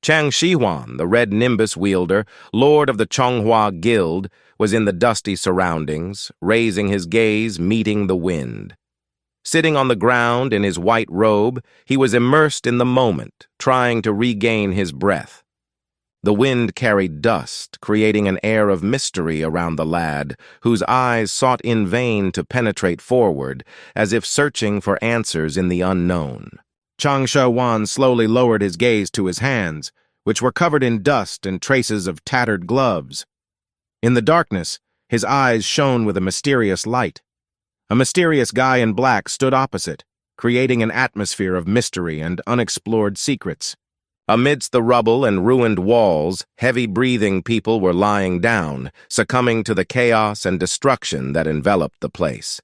Chang Shihuan, the red nimbus wielder, lord of the Chonghua Guild, was in the dusty surroundings, raising his gaze, meeting the wind. Sitting on the ground in his white robe, he was immersed in the moment, trying to regain his breath. The wind carried dust, creating an air of mystery around the lad, whose eyes sought in vain to penetrate forward, as if searching for answers in the unknown. Chang Shihuan slowly lowered his gaze to his hands, which were covered in dust and traces of tattered gloves. In the darkness, his eyes shone with a mysterious light. A mysterious guy in black stood opposite, creating an atmosphere of mystery and unexplored secrets. Amidst the rubble and ruined walls, heavy-breathing people were lying down, succumbing to the chaos and destruction that enveloped the place.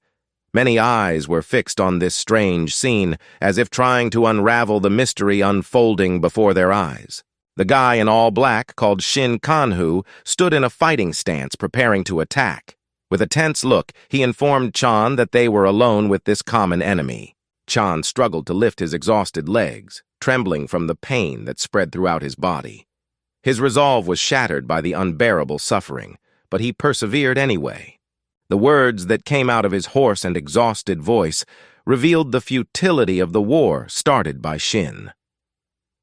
Many eyes were fixed on this strange scene, as if trying to unravel the mystery unfolding before their eyes. The guy in all black, called Shin Kanhu, stood in a fighting stance, preparing to attack. With a tense look, he informed Chan that they were alone with this common enemy. Chan struggled to lift his exhausted legs, trembling from the pain that spread throughout his body. His resolve was shattered by the unbearable suffering, but he persevered anyway. The words that came out of his hoarse and exhausted voice revealed the futility of the war started by Shin.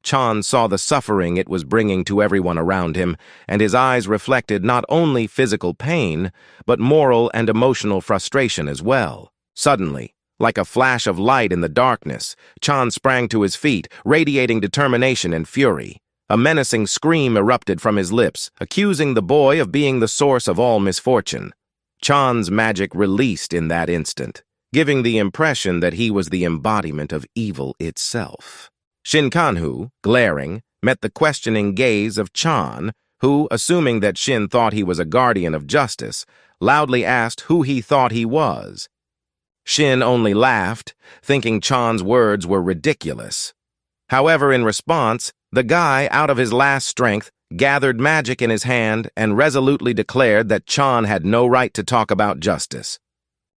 Chan saw the suffering it was bringing to everyone around him, and his eyes reflected not only physical pain, but moral and emotional frustration as well. Suddenly, like a flash of light in the darkness, Chan sprang to his feet, radiating determination and fury. A menacing scream erupted from his lips, accusing the boy of being the source of all misfortune. Chan's magic released in that instant, giving the impression that he was the embodiment of evil itself. Shin Kanhu, glaring, met the questioning gaze of Chan, who, assuming that Shin thought he was a guardian of justice, loudly asked who he thought he was. Shin only laughed, thinking Chan's words were ridiculous. However, in response, the guy, out of his last strength, gathered magic in his hand and resolutely declared that Chan had no right to talk about justice.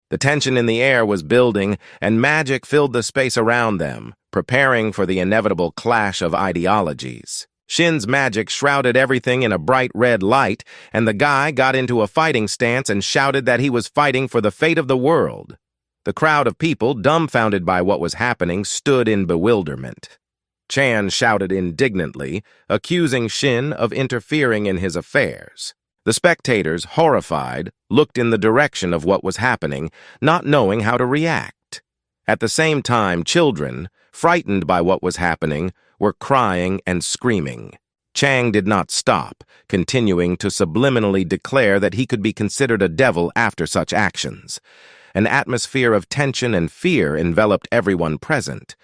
The tension in the air was building, and magic filled the space around them, preparing for the inevitable clash of ideologies. Shin's magic shrouded everything in a bright red light, and the guy got into a fighting stance and shouted that he was fighting for the fate of the world. The crowd of people, dumbfounded by what was happening, stood in bewilderment. Chan shouted indignantly, accusing Shin of interfering in his affairs. The spectators, horrified, looked in the direction of what was happening, not knowing how to react. At the same time, children, frightened by what was happening, were crying and screaming. Chang did not stop, continuing to subliminally declare that he could be considered a devil after such actions. An atmosphere of tension and fear enveloped everyone present.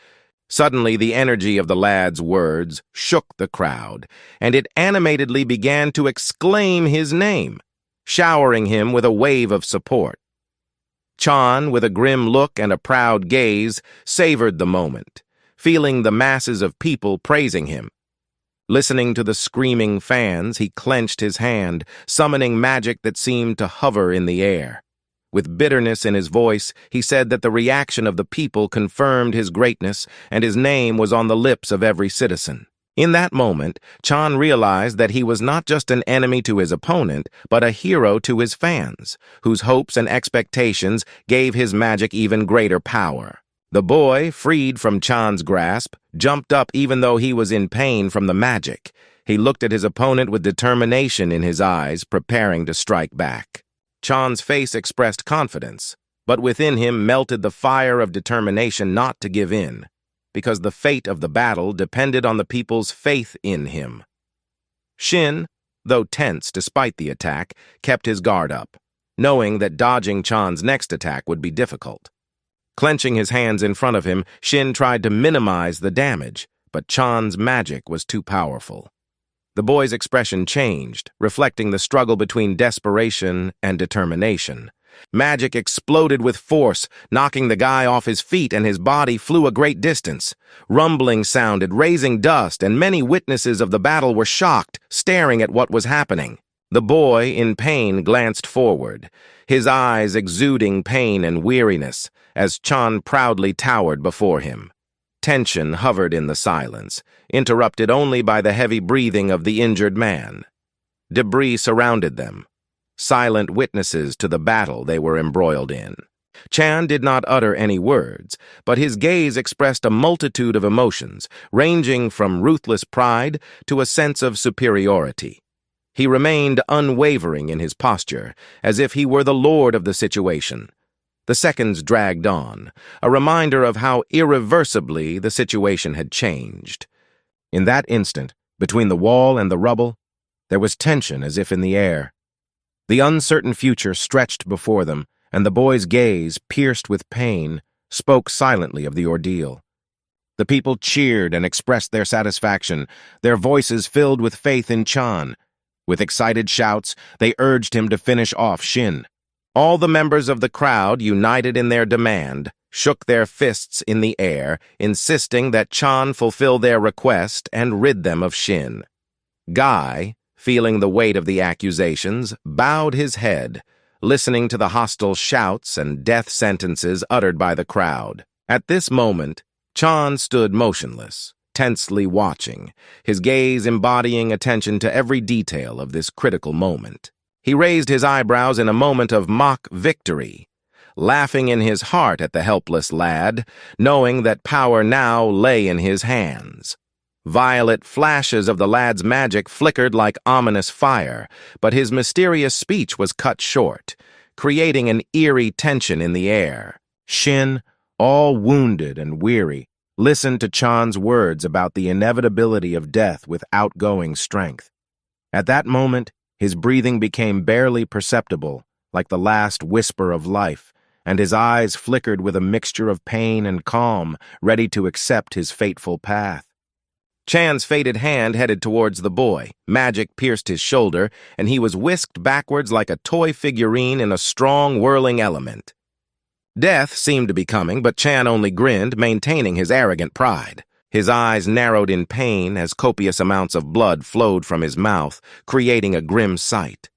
Suddenly, the energy of the lad's words shook the crowd, and it animatedly began to exclaim his name, showering him with a wave of support. Chan, with a grim look and a proud gaze, savored the moment, feeling the masses of people praising him. Listening to the screaming fans, he clenched his hand, summoning magic that seemed to hover in the air. With bitterness in his voice, he said that the reaction of the people confirmed his greatness, and his name was on the lips of every citizen. In that moment, Chan realized that he was not just an enemy to his opponent, but a hero to his fans, whose hopes and expectations gave his magic even greater power. The boy, freed from Chan's grasp, jumped up even though he was in pain from the magic. He looked at his opponent with determination in his eyes, preparing to strike back. Chan's face expressed confidence, but within him melted the fire of determination not to give in, because the fate of the battle depended on the people's faith in him. Shin, though tense despite the attack, kept his guard up, knowing that dodging Chan's next attack would be difficult. Clenching his hands in front of him, Shin tried to minimize the damage, but Chan's magic was too powerful. The boy's expression changed, reflecting the struggle between desperation and determination. Magic exploded with force, knocking the guy off his feet, and his body flew a great distance. Rumbling sounded, raising dust, and many witnesses of the battle were shocked, staring at what was happening. The boy, in pain, glanced forward, his eyes exuding pain and weariness, as Chan proudly towered before him. Tension hovered in the silence, interrupted only by the heavy breathing of the injured man. Debris surrounded them, silent witnesses to the battle they were embroiled in. Chan did not utter any words, but his gaze expressed a multitude of emotions, ranging from ruthless pride to a sense of superiority. He remained unwavering in his posture, as if he were the lord of the situation. The seconds dragged on, a reminder of how irreversibly the situation had changed. In that instant, between the wall and the rubble, there was tension as if in the air. The uncertain future stretched before them, and the boy's gaze, pierced with pain, spoke silently of the ordeal. The people cheered and expressed their satisfaction, their voices filled with faith in Chan. With excited shouts, they urged him to finish off Shin. All the members of the crowd, united in their demand, shook their fists in the air, insisting that Chan fulfill their request and rid them of Shin. Guy, feeling the weight of the accusations, bowed his head, listening to the hostile shouts and death sentences uttered by the crowd. At this moment, Chan stood motionless, tensely watching, his gaze embodying attention to every detail of this critical moment. He raised his eyebrows in a moment of mock victory, laughing in his heart at the helpless lad, knowing that power now lay in his hands. Violet flashes of the lad's magic flickered like ominous fire, but his mysterious speech was cut short, creating an eerie tension in the air. Shin, all wounded and weary, listened to Chan's words about the inevitability of death with outgoing strength. At that moment, his breathing became barely perceptible, like the last whisper of life, and his eyes flickered with a mixture of pain and calm, ready to accept his fateful path. Chan's faded hand headed towards the boy. Magic pierced his shoulder, and he was whisked backwards like a toy figurine in a strong, whirling element. Death seemed to be coming, but Chan only grinned, maintaining his arrogant pride. His eyes narrowed in pain as copious amounts of blood flowed from his mouth, creating a grim sight.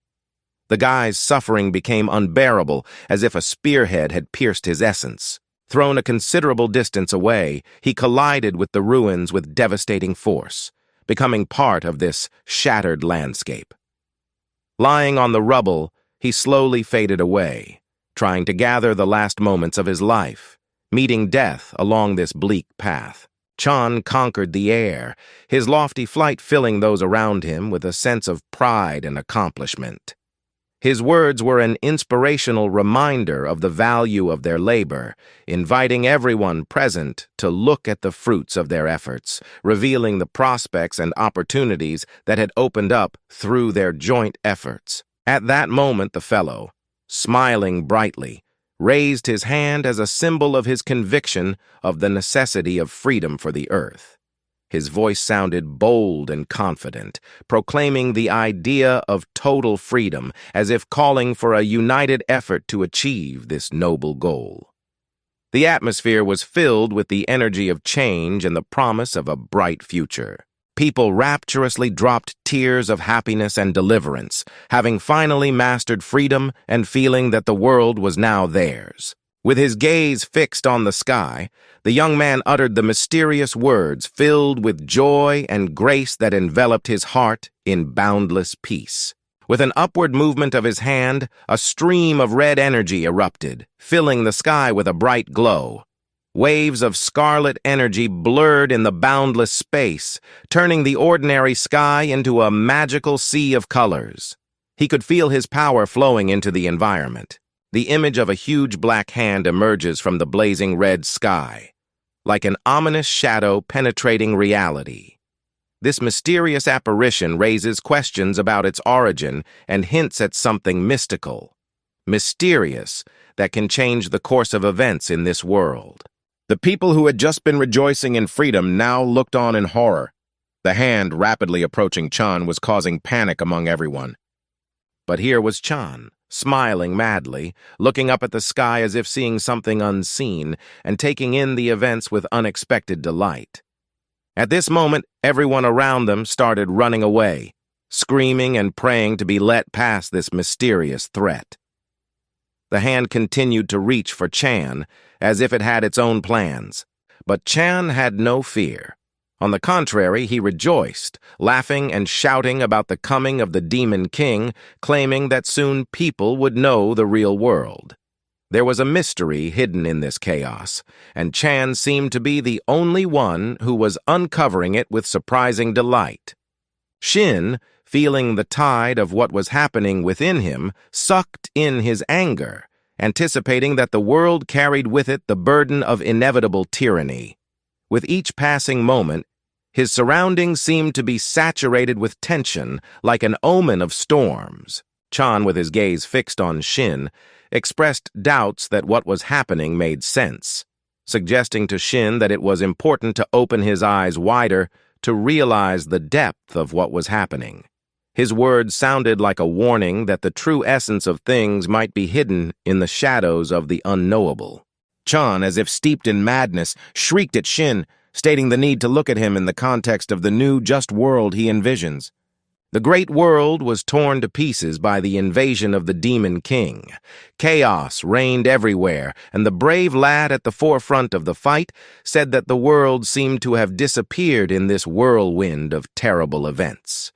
The guy's suffering became unbearable, as if a spearhead had pierced his essence. Thrown a considerable distance away, he collided with the ruins with devastating force, becoming part of this shattered landscape. Lying on the rubble, he slowly faded away, trying to gather the last moments of his life, meeting death along this bleak path. Chan conquered the air, his lofty flight filling those around him with a sense of pride and accomplishment. His words were an inspirational reminder of the value of their labor, inviting everyone present to look at the fruits of their efforts, revealing the prospects and opportunities that had opened up through their joint efforts. At that moment, the fellow, smiling brightly, raised his hand as a symbol of his conviction of the necessity of freedom for the earth. His voice sounded bold and confident, proclaiming the idea of total freedom, as if calling for a united effort to achieve this noble goal. The atmosphere was filled with the energy of change and the promise of a bright future. People rapturously dropped tears of happiness and deliverance, having finally mastered freedom and feeling that the world was now theirs. With his gaze fixed on the sky, the young man uttered the mysterious words filled with joy and grace that enveloped his heart in boundless peace. With an upward movement of his hand, a stream of red energy erupted, filling the sky with a bright glow. Waves of scarlet energy blurred in the boundless space, turning the ordinary sky into a magical sea of colors. He could feel his power flowing into the environment. The image of a huge black hand emerges from the blazing red sky, like an ominous shadow penetrating reality. This mysterious apparition raises questions about its origin and hints at something mystical, mysterious, that can change the course of events in this world. The people who had just been rejoicing in freedom now looked on in horror. The hand rapidly approaching Chan was causing panic among everyone. But here was Chan, smiling madly, looking up at the sky as if seeing something unseen, and taking in the events with unexpected delight. At this moment, everyone around them started running away, screaming and praying to be let past this mysterious threat. The hand continued to reach for Chan, as if it had its own plans, But Chan had no fear. On the contrary, he rejoiced, laughing and shouting about the coming of the Demon King, claiming that soon people would know the real world. There was a mystery hidden in this chaos, and Chan seemed to be the only one who was uncovering it with surprising delight. Shin, feeling the tide of what was happening within him, sucked in his anger, anticipating that the world carried with it the burden of inevitable tyranny. With each passing moment, his surroundings seemed to be saturated with tension, like an omen of storms. Chan, with his gaze fixed on Shin, expressed doubts that what was happening made sense, suggesting to Shin that it was important to open his eyes wider to realize the depth of what was happening. His words sounded like a warning that the true essence of things might be hidden in the shadows of the unknowable. Chan, as if steeped in madness, shrieked at Shin, stating the need to look at him in the context of the new, just world he envisions. The great world was torn to pieces by the invasion of the Demon King. Chaos reigned everywhere, and the brave lad at the forefront of the fight said that the world seemed to have disappeared in this whirlwind of terrible events.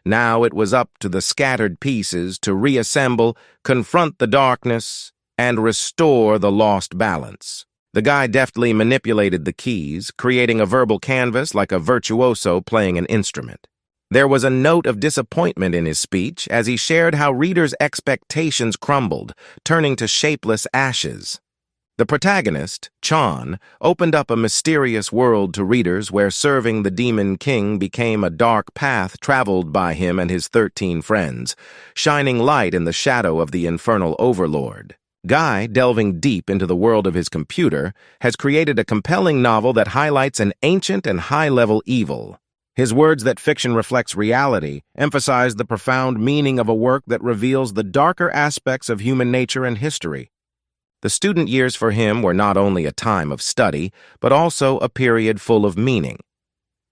Now it was up to the scattered pieces to reassemble, confront the darkness, and restore the lost balance. The guy deftly manipulated the keys, creating a verbal canvas like a virtuoso playing an instrument. There was a note of disappointment in his speech as he shared how readers' expectations crumbled, turning to shapeless ashes. The protagonist, Chan, opened up a mysterious world to readers where serving the Demon King became a dark path traveled by him and his 13 friends, shining light in the shadow of the infernal overlord. Guy, delving deep into the world of his computer, has created a compelling novel that highlights an ancient and high-level evil. His words that fiction reflects reality emphasize the profound meaning of a work that reveals the darker aspects of human nature and history. The student years for him were not only a time of study, but also a period full of meaning.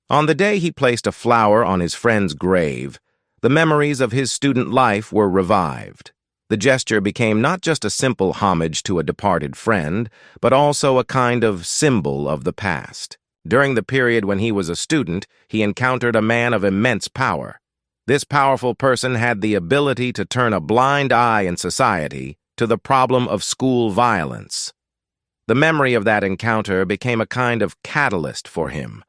On the day he placed a flower on his friend's grave, the memories of his student life were revived. The gesture became not just a simple homage to a departed friend, but also a kind of symbol of the past. During the period when he was a student, he encountered a man of immense power. This powerful person had the ability to turn a blind eye in society to the problem of school violence. The memory of that encounter became a kind of catalyst for him,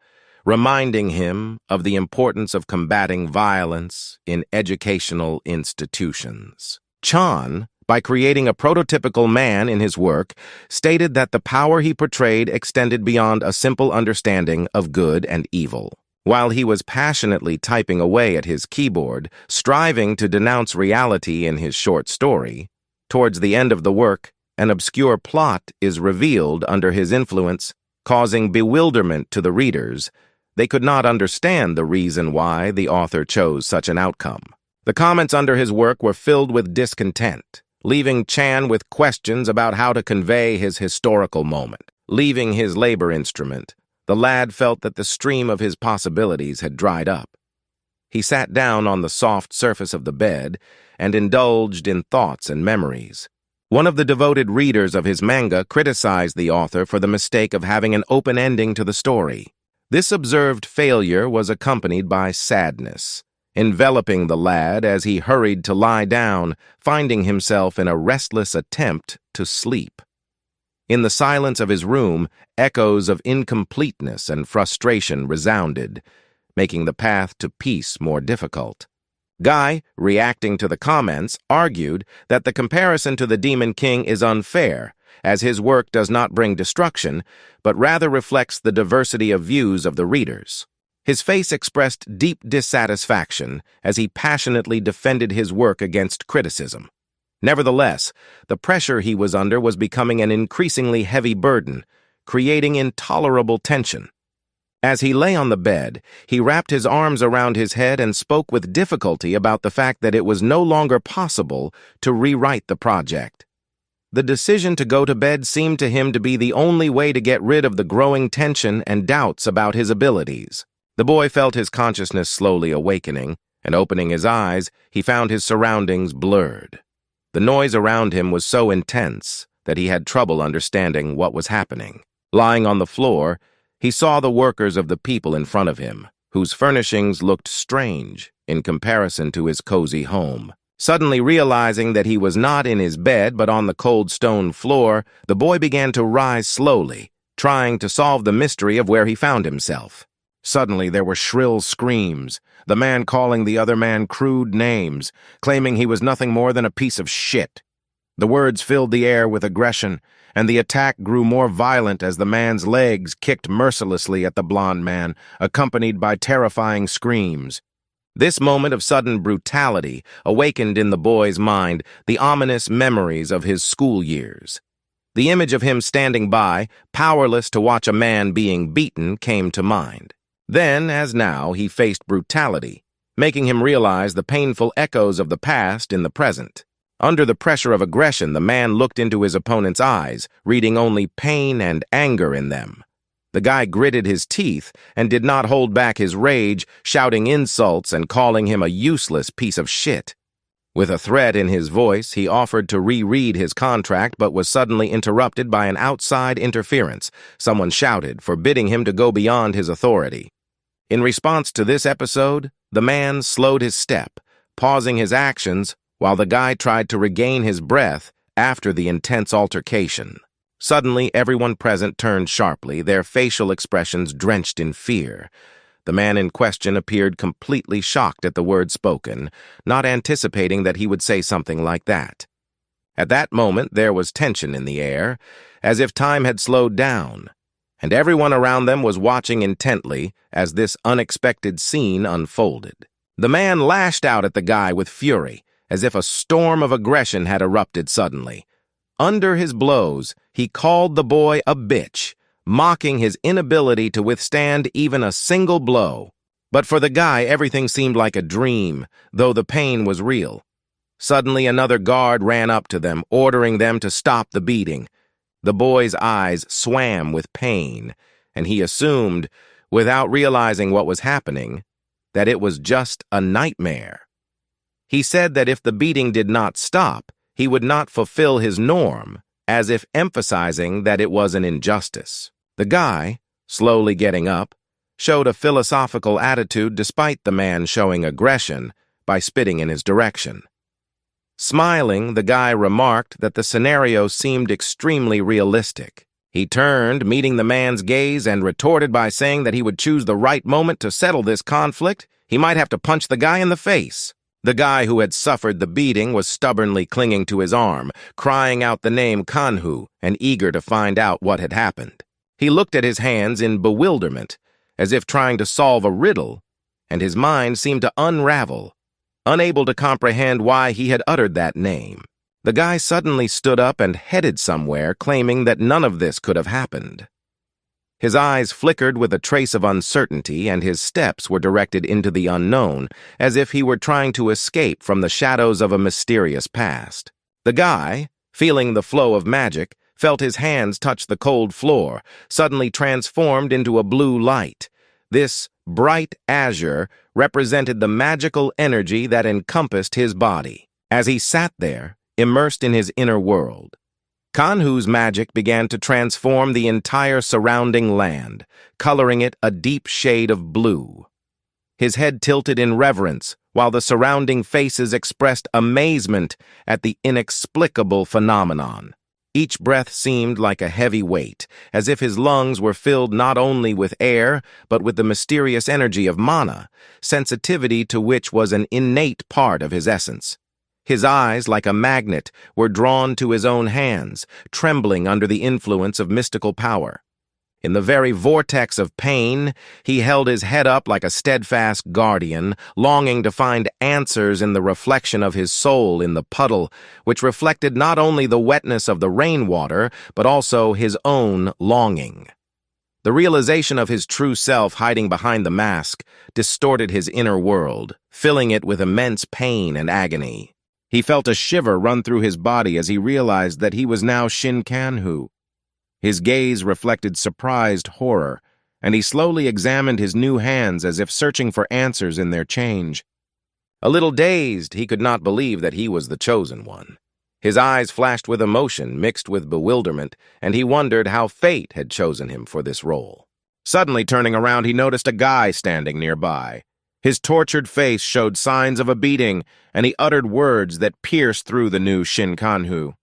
reminding him of the importance of combating violence in educational institutions. Chan, by creating a prototypical man in his work, stated that the power he portrayed extended beyond a simple understanding of good and evil. While he was passionately typing away at his keyboard, striving to denounce reality in his short story, towards the end of the work, an obscure plot is revealed under his influence, causing bewilderment to the readers. They could not understand the reason why the author chose such an outcome. The comments under his work were filled with discontent, leaving Chan with questions about how to convey his historical moment. Leaving his labor instrument, the lad felt that the stream of his possibilities had dried up. He sat down on the soft surface of the bed and indulged in thoughts and memories. One of the devoted readers of his manga criticized the author for the mistake of having an open ending to the story. This observed failure was accompanied by sadness, enveloping the lad as he hurried to lie down, finding himself in a restless attempt to sleep. In the silence of his room, echoes of incompleteness and frustration resounded, making the path to peace more difficult. Guy, reacting to the comments, argued that the comparison to the Demon King is unfair, as his work does not bring destruction, but rather reflects the diversity of views of the readers. His face expressed deep dissatisfaction as he passionately defended his work against criticism. Nevertheless, the pressure he was under was becoming an increasingly heavy burden, creating intolerable tension. As he lay on the bed, he wrapped his arms around his head and spoke with difficulty about the fact that it was no longer possible to rewrite the project. The decision to go to bed seemed to him to be the only way to get rid of the growing tension and doubts about his abilities. The boy felt his consciousness slowly awakening, and opening his eyes, he found his surroundings blurred. The noise around him was so intense that he had trouble understanding what was happening. Lying on the floor, He saw the workers of the people in front of him, whose furnishings looked strange in comparison to his cozy home. Suddenly realizing that he was not in his bed but on the cold stone floor, the boy began to rise slowly, trying to solve the mystery of where he found himself. Suddenly there were shrill screams, the man calling the other man crude names, claiming he was nothing more than a piece of shit. The words filled the air with aggression, and the attack grew more violent as the man's legs kicked mercilessly at the blond man, accompanied by terrifying screams. This moment of sudden brutality awakened in the boy's mind the ominous memories of his school years. The image of him standing by, powerless to watch a man being beaten, came to mind. Then, as now, he faced brutality, making him realize the painful echoes of the past in the present. Under the pressure of aggression, the man looked into his opponent's eyes, reading only pain and anger in them. The guy gritted his teeth and did not hold back his rage, shouting insults and calling him a useless piece of shit. With a threat in his voice, he offered to reread his contract but was suddenly interrupted by an outside interference. Someone shouted, forbidding him to go beyond his authority. In response to this episode, the man slowed his step, pausing his actions while the guy tried to regain his breath after the intense altercation. Suddenly, everyone present turned sharply, their facial expressions drenched in fear. The man in question appeared completely shocked at the words spoken, not anticipating that he would say something like that. At that moment, there was tension in the air, as if time had slowed down, and everyone around them was watching intently as this unexpected scene unfolded. The man lashed out at the guy with fury, as if a storm of aggression had erupted suddenly. Under his blows, he called the boy a bitch, mocking his inability to withstand even a single blow. But for the guy, everything seemed like a dream, though the pain was real. Suddenly, another guard ran up to them, ordering them to stop the beating. The boy's eyes swam with pain, and he assumed, without realizing what was happening, that it was just a nightmare. He said that if the beating did not stop, he would not fulfill his norm, as if emphasizing that it was an injustice. The guy, slowly getting up, showed a philosophical attitude despite the man showing aggression by spitting in his direction. Smiling, the guy remarked that the scenario seemed extremely realistic. He turned, meeting the man's gaze, and retorted by saying that he would choose the right moment to settle this conflict. He might have to punch the guy in the face. The guy who had suffered the beating was stubbornly clinging to his arm, crying out the name Kanhu and eager to find out what had happened. He looked at his hands in bewilderment, as if trying to solve a riddle, and his mind seemed to unravel, unable to comprehend why he had uttered that name. The guy suddenly stood up and headed somewhere, claiming that none of this could have happened. His eyes flickered with a trace of uncertainty, and his steps were directed into the unknown, as if he were trying to escape from the shadows of a mysterious past. The guy, feeling the flow of magic, felt his hands touch the cold floor, suddenly transformed into a blue light. This bright azure represented the magical energy that encompassed his body. As he sat there, immersed in his inner world, Kanhu's magic began to transform the entire surrounding land, coloring it a deep shade of blue. His head tilted in reverence, while the surrounding faces expressed amazement at the inexplicable phenomenon. Each breath seemed like a heavy weight, as if his lungs were filled not only with air, but with the mysterious energy of mana, sensitivity to which was an innate part of his essence. His eyes, like a magnet, were drawn to his own hands, trembling under the influence of mystical power. In the very vortex of pain, he held his head up like a steadfast guardian, longing to find answers in the reflection of his soul in the puddle, which reflected not only the wetness of the rainwater, but also his own longing. The realization of his true self hiding behind the mask distorted his inner world, filling it with immense pain and agony. He felt a shiver run through his body as he realized that he was now Shin Kanhu. His gaze reflected surprised horror, and he slowly examined his new hands as if searching for answers in their change. A little dazed, he could not believe that he was the chosen one. His eyes flashed with emotion mixed with bewilderment, and he wondered how fate had chosen him for this role. Suddenly turning around, he noticed a guy standing nearby. His tortured face showed signs of a beating, and he uttered words that pierced through the new Shinkanhu.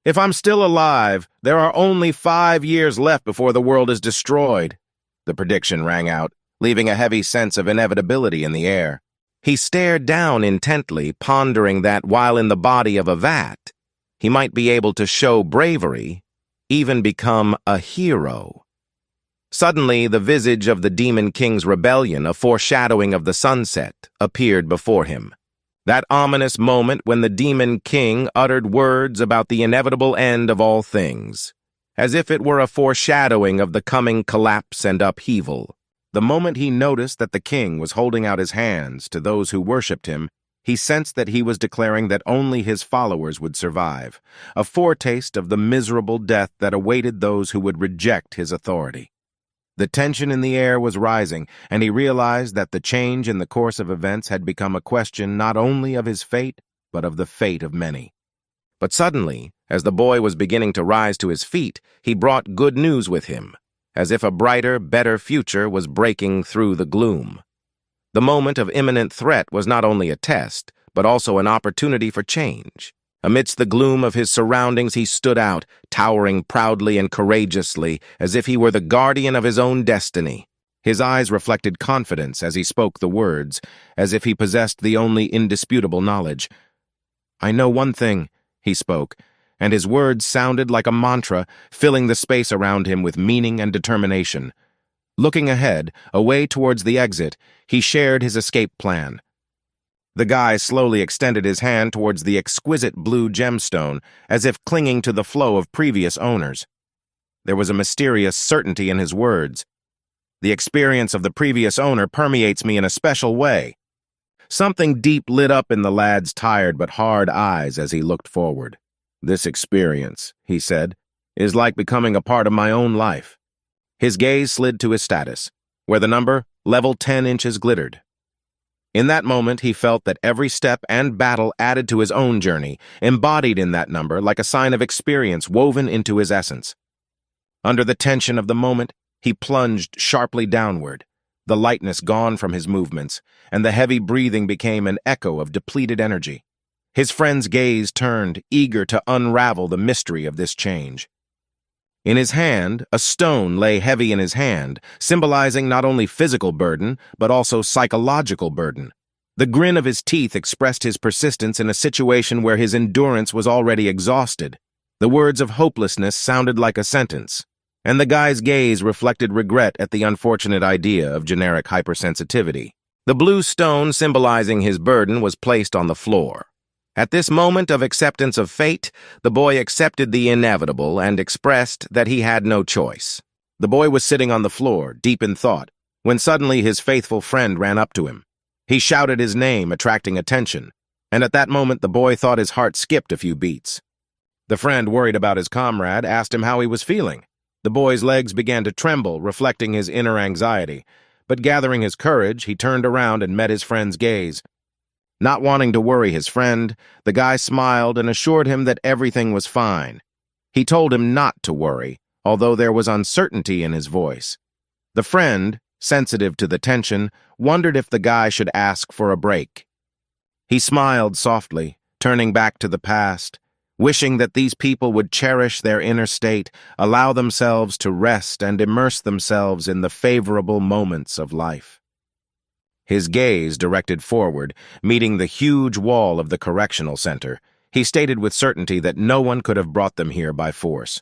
"If I'm still alive, there are only 5 years left before the world is destroyed," the prediction rang out, leaving a heavy sense of inevitability in the air. He stared down intently, pondering that while in the body of a vat, he might be able to show bravery, even become a hero. Suddenly, the visage of the Demon King's rebellion, a foreshadowing of the sunset, appeared before him. That ominous moment when the Demon King uttered words about the inevitable end of all things, as if it were a foreshadowing of the coming collapse and upheaval. The moment he noticed that the king was holding out his hands to those who worshipped him, he sensed that he was declaring that only his followers would survive, a foretaste of the miserable death that awaited those who would reject his authority. The tension in the air was rising, and he realized that the change in the course of events had become a question not only of his fate, but of the fate of many. But suddenly, as the boy was beginning to rise to his feet, he brought good news with him, as if a brighter, better future was breaking through the gloom. The moment of imminent threat was not only a test, but also an opportunity for change. Amidst the gloom of his surroundings, he stood out, towering proudly and courageously, as if he were the guardian of his own destiny. His eyes reflected confidence as he spoke the words, as if he possessed the only indisputable knowledge. "I know one thing," he spoke, and his words sounded like a mantra, filling the space around him with meaning and determination. Looking ahead, away towards the exit, he shared his escape plan. The guy slowly extended his hand towards the exquisite blue gemstone, as if clinging to the flow of previous owners. There was a mysterious certainty in his words. "The experience of the previous owner permeates me in a special way." Something deep lit up in the lad's tired but hard eyes as he looked forward. "This experience," he said, "is like becoming a part of my own life." His gaze slid to his status, where the number, level 10 inches, glittered. In that moment, he felt that every step and battle added to his own journey, embodied in that number like a sign of experience woven into his essence. Under the tension of the moment, he plunged sharply downward, the lightness gone from his movements, and the heavy breathing became an echo of depleted energy. His friend's gaze turned, eager to unravel the mystery of this change. In his hand, a stone lay heavy in his hand, symbolizing not only physical burden, but also psychological burden. The grin of his teeth expressed his persistence in a situation where his endurance was already exhausted. The words of hopelessness sounded like a sentence, and the guy's gaze reflected regret at the unfortunate idea of generic hypersensitivity. The blue stone symbolizing his burden was placed on the floor. At this moment of acceptance of fate, the boy accepted the inevitable and expressed that he had no choice. The boy was sitting on the floor, deep in thought, when suddenly his faithful friend ran up to him. He shouted his name, attracting attention, and at that moment the boy thought his heart skipped a few beats. The friend, worried about his comrade, asked him how he was feeling. The boy's legs began to tremble, reflecting his inner anxiety, but gathering his courage, he turned around and met his friend's gaze. Not wanting to worry his friend, the guy smiled and assured him that everything was fine. He told him not to worry, although there was uncertainty in his voice. The friend, sensitive to the tension, wondered if the guy should ask for a break. He smiled softly, turning back to the past, wishing that these people would cherish their inner state, allow themselves to rest and immerse themselves in the favorable moments of life. His gaze directed forward, meeting the huge wall of the correctional center. He stated with certainty that no one could have brought them here by force.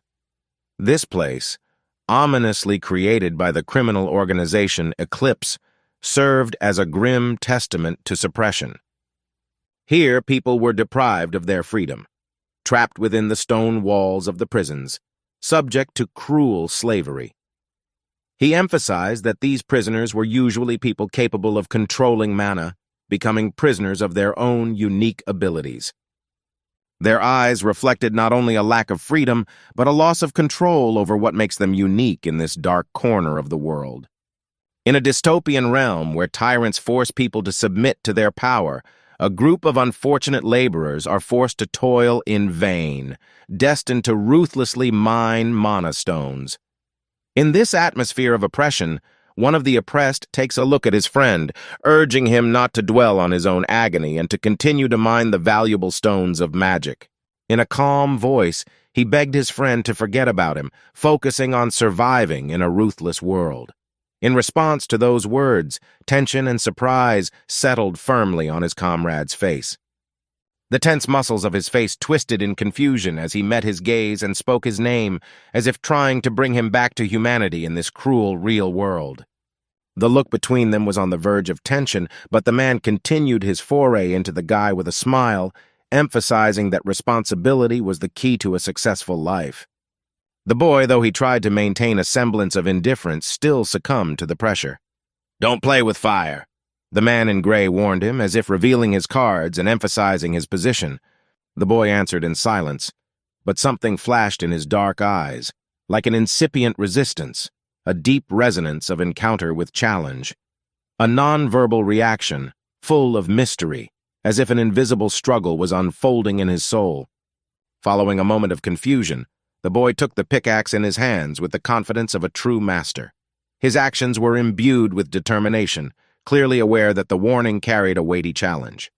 This place, ominously created by the criminal organization Eclipse, served as a grim testament to suppression. Here, people were deprived of their freedom, trapped within the stone walls of the prisons, subject to cruel slavery. He emphasized that these prisoners were usually people capable of controlling mana, becoming prisoners of their own unique abilities. Their eyes reflected not only a lack of freedom, but a loss of control over what makes them unique in this dark corner of the world. In a dystopian realm where tyrants force people to submit to their power, a group of unfortunate laborers are forced to toil in vain, destined to ruthlessly mine mana stones. In this atmosphere of oppression, one of the oppressed takes a look at his friend, urging him not to dwell on his own agony and to continue to mine the valuable stones of magic. In a calm voice, he begged his friend to forget about him, focusing on surviving in a ruthless world. In response to those words, tension and surprise settled firmly on his comrade's face. The tense muscles of his face twisted in confusion as he met his gaze and spoke his name, as if trying to bring him back to humanity in this cruel, real world. The look between them was on the verge of tension, but the man continued his foray into the guy with a smile, emphasizing that responsibility was the key to a successful life. The boy, though he tried to maintain a semblance of indifference, still succumbed to the pressure. "Don't play with fire," the man in gray warned him, as if revealing his cards and emphasizing his position. The boy answered in silence, but something flashed in his dark eyes, like an incipient resistance, a deep resonance of encounter with challenge. A non-verbal reaction, full of mystery, as if an invisible struggle was unfolding in his soul. Following a moment of confusion, the boy took the pickaxe in his hands with the confidence of a true master. His actions were imbued with determination, clearly aware that the warning carried a weighty challenge.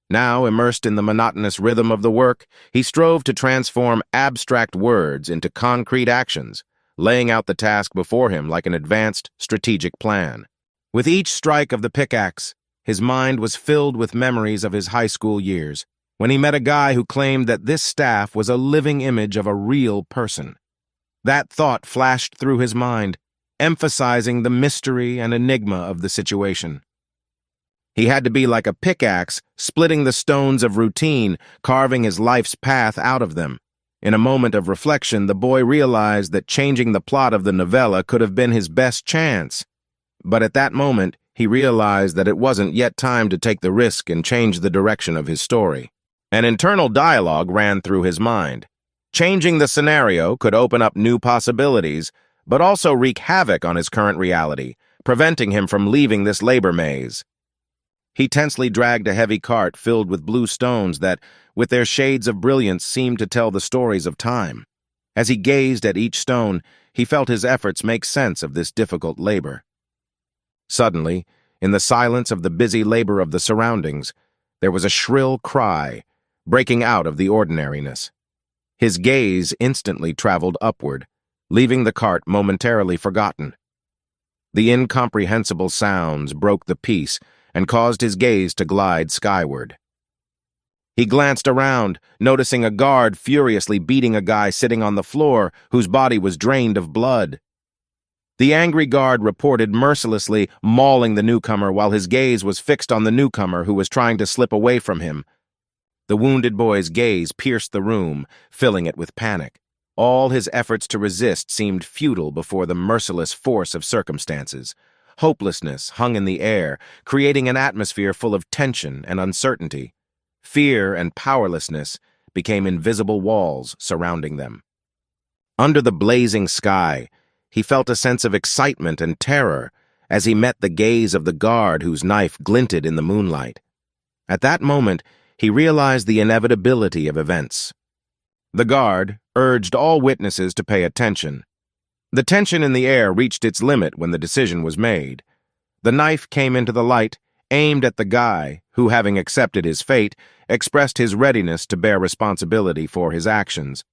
Now, immersed in the monotonous rhythm of the work, he strove to transform abstract words into concrete actions, laying out the task before him like an advanced, strategic plan. With each strike of the pickaxe, his mind was filled with memories of his high school years, when he met a guy who claimed that this staff was a living image of a real person. That thought flashed through his mind, emphasizing the mystery and enigma of the situation. He had to be like a pickaxe, splitting the stones of routine, carving his life's path out of them. In a moment of reflection, the boy realized that changing the plot of the novella could have been his best chance. But at that moment, he realized that it wasn't yet time to take the risk and change the direction of his story. An internal dialogue ran through his mind. Changing the scenario could open up new possibilities, but also wreak havoc on his current reality, preventing him from leaving this labor maze. He tensely dragged a heavy cart filled with blue stones that, with their shades of brilliance, seemed to tell the stories of time. As he gazed at each stone, he felt his efforts make sense of this difficult labor. Suddenly, in the silence of the busy labor of the surroundings, there was a shrill cry, breaking out of the ordinariness. His gaze instantly traveled upward, leaving the cart momentarily forgotten. The incomprehensible sounds broke the peace and caused his gaze to glide skyward. He glanced around, noticing a guard furiously beating a guy sitting on the floor whose body was drained of blood. The angry guard reported mercilessly mauling the newcomer while his gaze was fixed on the newcomer who was trying to slip away from him. The wounded boy's gaze pierced the room, filling it with panic. All his efforts to resist seemed futile before the merciless force of circumstances. Hopelessness hung in the air, creating an atmosphere full of tension and uncertainty. Fear and powerlessness became invisible walls surrounding them. Under the blazing sky, he felt a sense of excitement and terror as he met the gaze of the guard whose knife glinted in the moonlight. At that moment, he realized the inevitability of events. The guard urged all witnesses to pay attention. The tension in the air reached its limit when the decision was made. The knife came into the light, aimed at the guy who, having accepted his fate, expressed his readiness to bear responsibility for his actions.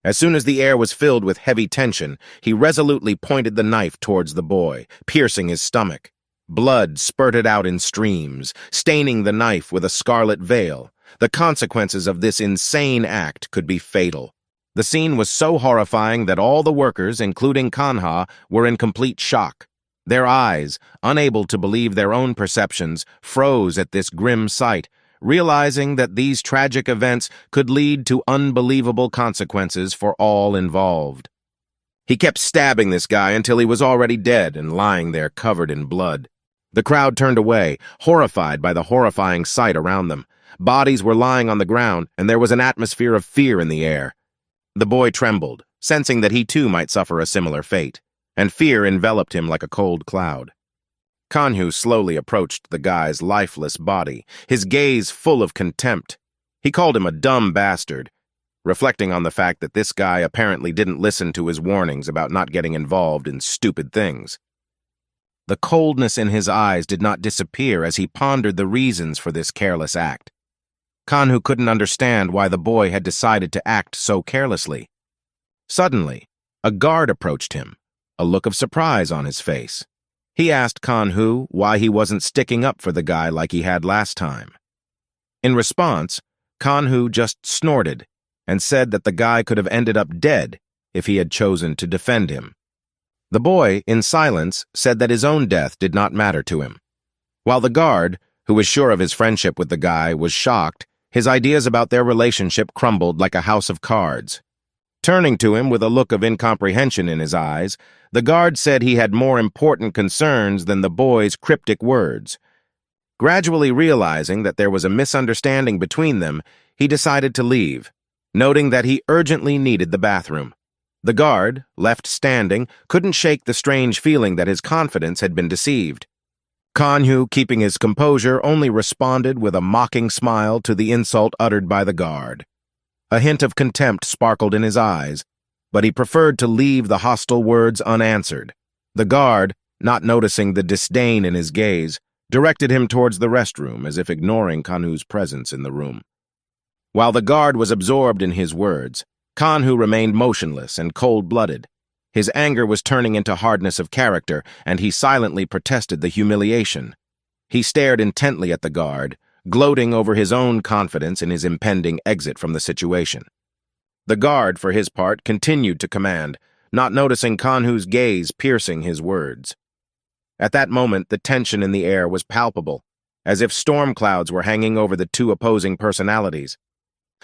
As soon as the air was filled with heavy tension, he resolutely pointed the knife towards the boy, piercing his stomach. Blood spurted out in streams, staining the knife with a scarlet veil. The consequences of this insane act could be fatal. The scene was so horrifying that all the workers, including Manwha, were in complete shock. Their eyes, unable to believe their own perceptions, froze at this grim sight, realizing that these tragic events could lead to unbelievable consequences for all involved. He kept stabbing this guy until he was already dead and lying there covered in blood. The crowd turned away, horrified by the horrifying sight around them. Bodies were lying on the ground, and there was an atmosphere of fear in the air. The boy trembled, sensing that he too might suffer a similar fate, and fear enveloped him like a cold cloud. Manwha slowly approached the guy's lifeless body, his gaze full of contempt. He called him a dumb bastard. reflecting on the fact that this guy apparently didn't listen to his warnings about not getting involved in stupid things. The coldness in his eyes did not disappear as he pondered the reasons for this careless act. Kanhu couldn't understand why the boy had decided to act so carelessly. Suddenly, a guard approached him, a look of surprise on his face. He asked Kanhu why he wasn't sticking up for the guy like he had last time. In response, Kanhu just snorted and said that the guy could have ended up dead if he had chosen to defend him. The boy, in silence, said that his own death did not matter to him. While the guard, who was sure of his friendship with the guy, was shocked, his ideas about their relationship crumbled like a house of cards. Turning to him with a look of incomprehension in his eyes, the guard said he had more important concerns than the boy's cryptic words. Gradually realizing that there was a misunderstanding between them, he decided to leave, noting that he urgently needed the bathroom. The guard, left standing, couldn't shake the strange feeling that his confidence had been deceived. Kanhu, keeping his composure, only responded with a mocking smile to the insult uttered by the guard. A hint of contempt sparkled in his eyes, but he preferred to leave the hostile words unanswered. The guard, not noticing the disdain in his gaze, directed him towards the restroom as if ignoring Kanhu's presence in the room. While the guard was absorbed in his words, Kanhu remained motionless and cold-blooded. His anger was turning into hardness of character, and he silently protested the humiliation. He stared intently at the guard, gloating over his own confidence in his impending exit from the situation. The guard, for his part, continued to command, not noticing Kanhu's gaze piercing his words. At that moment, the tension in the air was palpable, as if storm clouds were hanging over the two opposing personalities.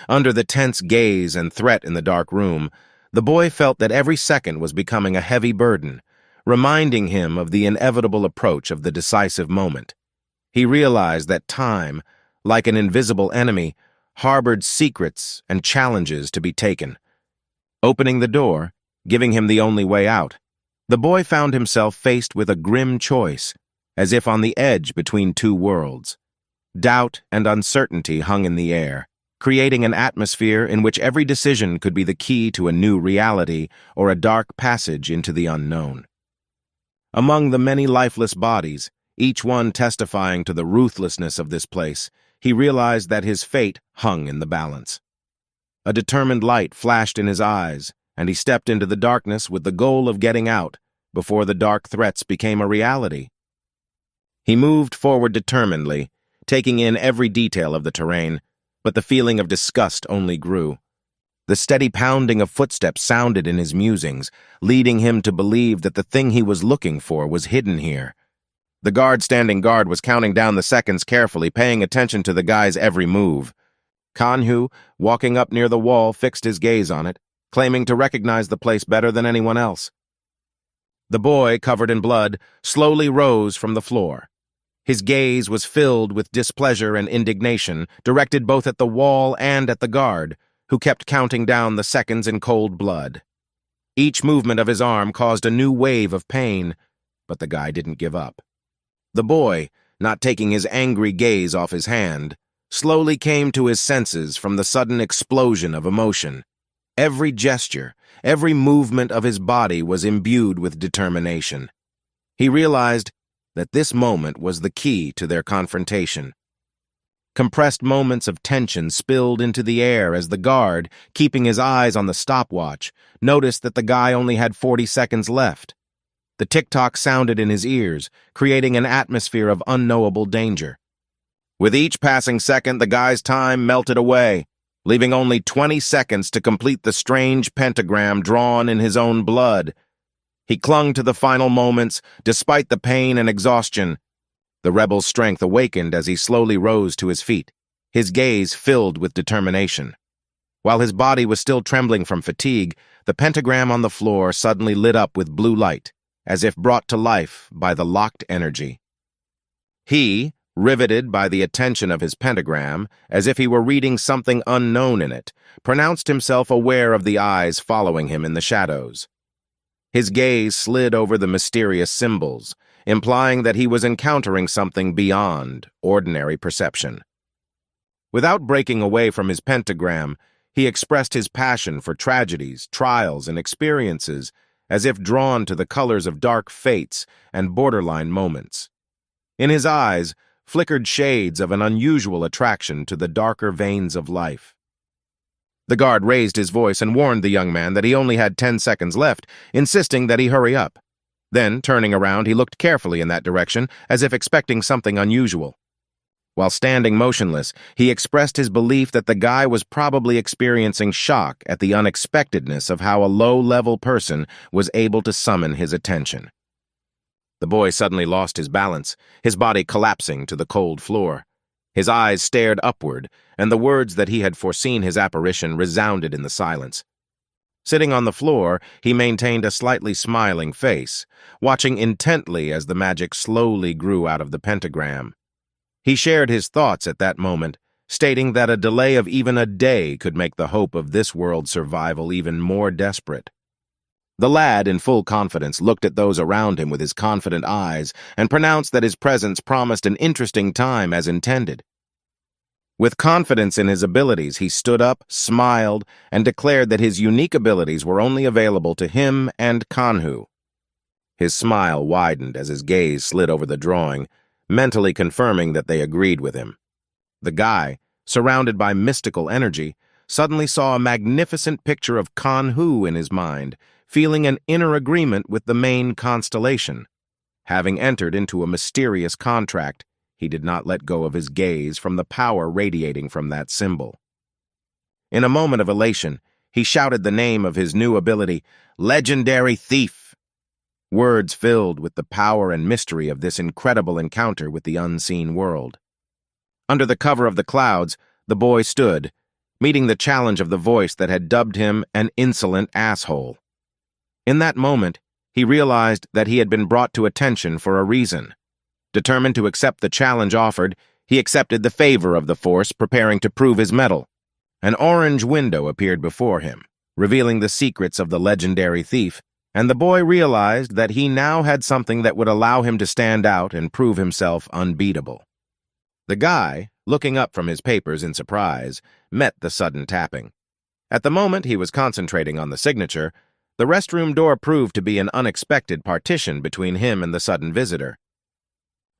Under the tense gaze and threat in the dark room, the boy felt that every second was becoming a heavy burden, reminding him of the inevitable approach of the decisive moment. He realized that time, like an invisible enemy, harbored secrets and challenges to be taken. Opening the door, giving him the only way out, the boy found himself faced with a grim choice, as if on the edge between two worlds. Doubt and uncertainty hung in the air, creating an atmosphere in which every decision could be the key to a new reality or a dark passage into the unknown. Among the many lifeless bodies, each one testifying to the ruthlessness of this place, he realized that his fate hung in the balance. A determined light flashed in his eyes, and he stepped into the darkness with the goal of getting out before the dark threats became a reality. He moved forward determinedly, taking in every detail of the terrain, but the feeling of disgust only grew. The steady pounding of footsteps sounded in his musings, leading him to believe that the thing he was looking for was hidden here. The guard standing guard was counting down the seconds carefully, paying attention to the guy's every move. Kanhu, walking up near the wall, fixed his gaze on it, claiming to recognize the place better than anyone else. The boy, covered in blood, slowly rose from the floor. His gaze was filled with displeasure and indignation, directed both at the wall and at the guard, who kept counting down the seconds in cold blood. Each movement of his arm caused a new wave of pain, but the guy didn't give up. The boy, not taking his angry gaze off his hand, slowly came to his senses from the sudden explosion of emotion. Every gesture, every movement of his body was imbued with determination. He realized that this moment was the key to their confrontation. Compressed moments of tension spilled into the air as the guard, keeping his eyes on the stopwatch, noticed that the guy only had 40 seconds left. The tick-tock sounded in his ears, creating an atmosphere of unknowable danger. With each passing second, the guy's time melted away, leaving only 20 seconds to complete the strange pentagram drawn in his own blood. He clung to the final moments, despite the pain and exhaustion. The rebel's strength awakened as he slowly rose to his feet, his gaze filled with determination. While his body was still trembling from fatigue, the pentagram on the floor suddenly lit up with blue light, as if brought to life by the locked energy. He, riveted by the attention of his pentagram, as if he were reading something unknown in it, pronounced himself aware of the eyes following him in the shadows. His gaze slid over the mysterious symbols, implying that he was encountering something beyond ordinary perception. Without breaking away from his pentagram, he expressed his passion for tragedies, trials, and experiences, as if drawn to the colors of dark fates and borderline moments. In his eyes flickered shades of an unusual attraction to the darker veins of life. The guard raised his voice and warned the young man that he only had 10 seconds left, insisting that he hurry up. Then, turning around, he looked carefully in that direction, as if expecting something unusual. While standing motionless, he expressed his belief that the guy was probably experiencing shock at the unexpectedness of how a low-level person was able to summon his attention. The boy suddenly lost his balance, his body collapsing to the cold floor. His eyes stared upward, and the words that he had foreseen his apparition resounded in the silence. Sitting on the floor, he maintained a slightly smiling face, watching intently as the magic slowly grew out of the pentagram. He shared his thoughts at that moment, stating that a delay of even a day could make the hope of this world's survival even more desperate. The lad, in full confidence, looked at those around him with his confident eyes and pronounced that his presence promised an interesting time as intended. With confidence in his abilities, he stood up, smiled, and declared that his unique abilities were only available to him and Kanhu. His smile widened as his gaze slid over the drawing, mentally confirming that they agreed with him. The guy, surrounded by mystical energy, suddenly saw a magnificent picture of Kanhu in his mind, feeling an inner agreement with the main constellation. Having entered into a mysterious contract, he did not let go of his gaze from the power radiating from that symbol. In a moment of elation, he shouted the name of his new ability, Legendary Thief. Words filled with the power and mystery of this incredible encounter with the unseen world. Under the cover of the clouds, the boy stood, meeting the challenge of the voice that had dubbed him an insolent asshole. In that moment, he realized that he had been brought to attention for a reason. Determined to accept the challenge offered, he accepted the favor of the force, preparing to prove his mettle. An orange window appeared before him, revealing the secrets of the legendary thief, and the boy realized that he now had something that would allow him to stand out and prove himself unbeatable. The guy, looking up from his papers in surprise, met the sudden tapping. At the moment he was concentrating on the signature, the restroom door proved to be an unexpected partition between him and the sudden visitor.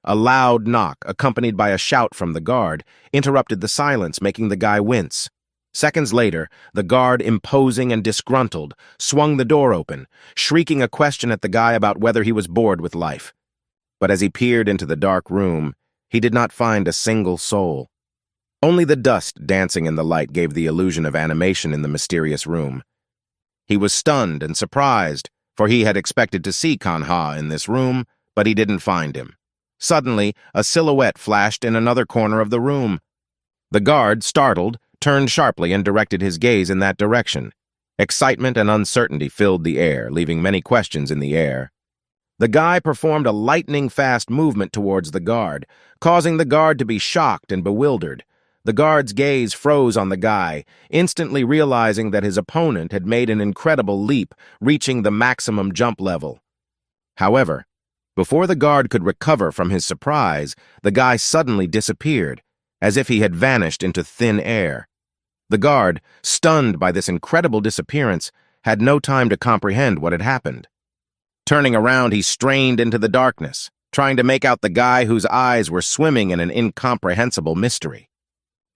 A loud knock, accompanied by a shout from the guard, interrupted the silence, making the guy wince. Seconds later, the guard, imposing and disgruntled, swung the door open, shrieking a question at the guy about whether he was bored with life. But as he peered into the dark room, he did not find a single soul. Only the dust dancing in the light gave the illusion of animation in the mysterious room. He was stunned and surprised, for he had expected to see Kanha in this room, but he didn't find him. Suddenly, a silhouette flashed in another corner of the room. The guard, startled, turned sharply and directed his gaze in that direction. Excitement and uncertainty filled the air, leaving many questions in the air. The guy performed a lightning-fast movement towards the guard, causing the guard to be shocked and bewildered. The guard's gaze froze on the guy, instantly realizing that his opponent had made an incredible leap, reaching the maximum jump level. However, before the guard could recover from his surprise, the guy suddenly disappeared, as if he had vanished into thin air. The guard, stunned by this incredible disappearance, had no time to comprehend what had happened. Turning around, he strained into the darkness, trying to make out the guy whose eyes were swimming in an incomprehensible mystery.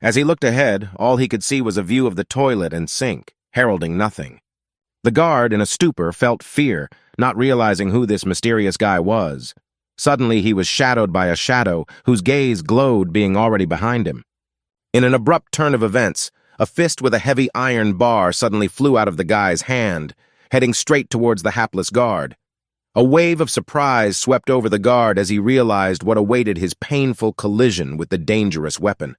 As he looked ahead, all he could see was a view of the toilet and sink, heralding nothing. The guard, in a stupor, felt fear, not realizing who this mysterious guy was. Suddenly, he was shadowed by a shadow whose gaze glowed, being already behind him. In an abrupt turn of events, a fist with a heavy iron bar suddenly flew out of the guy's hand, heading straight towards the hapless guard. A wave of surprise swept over the guard as he realized what awaited his painful collision with the dangerous weapon.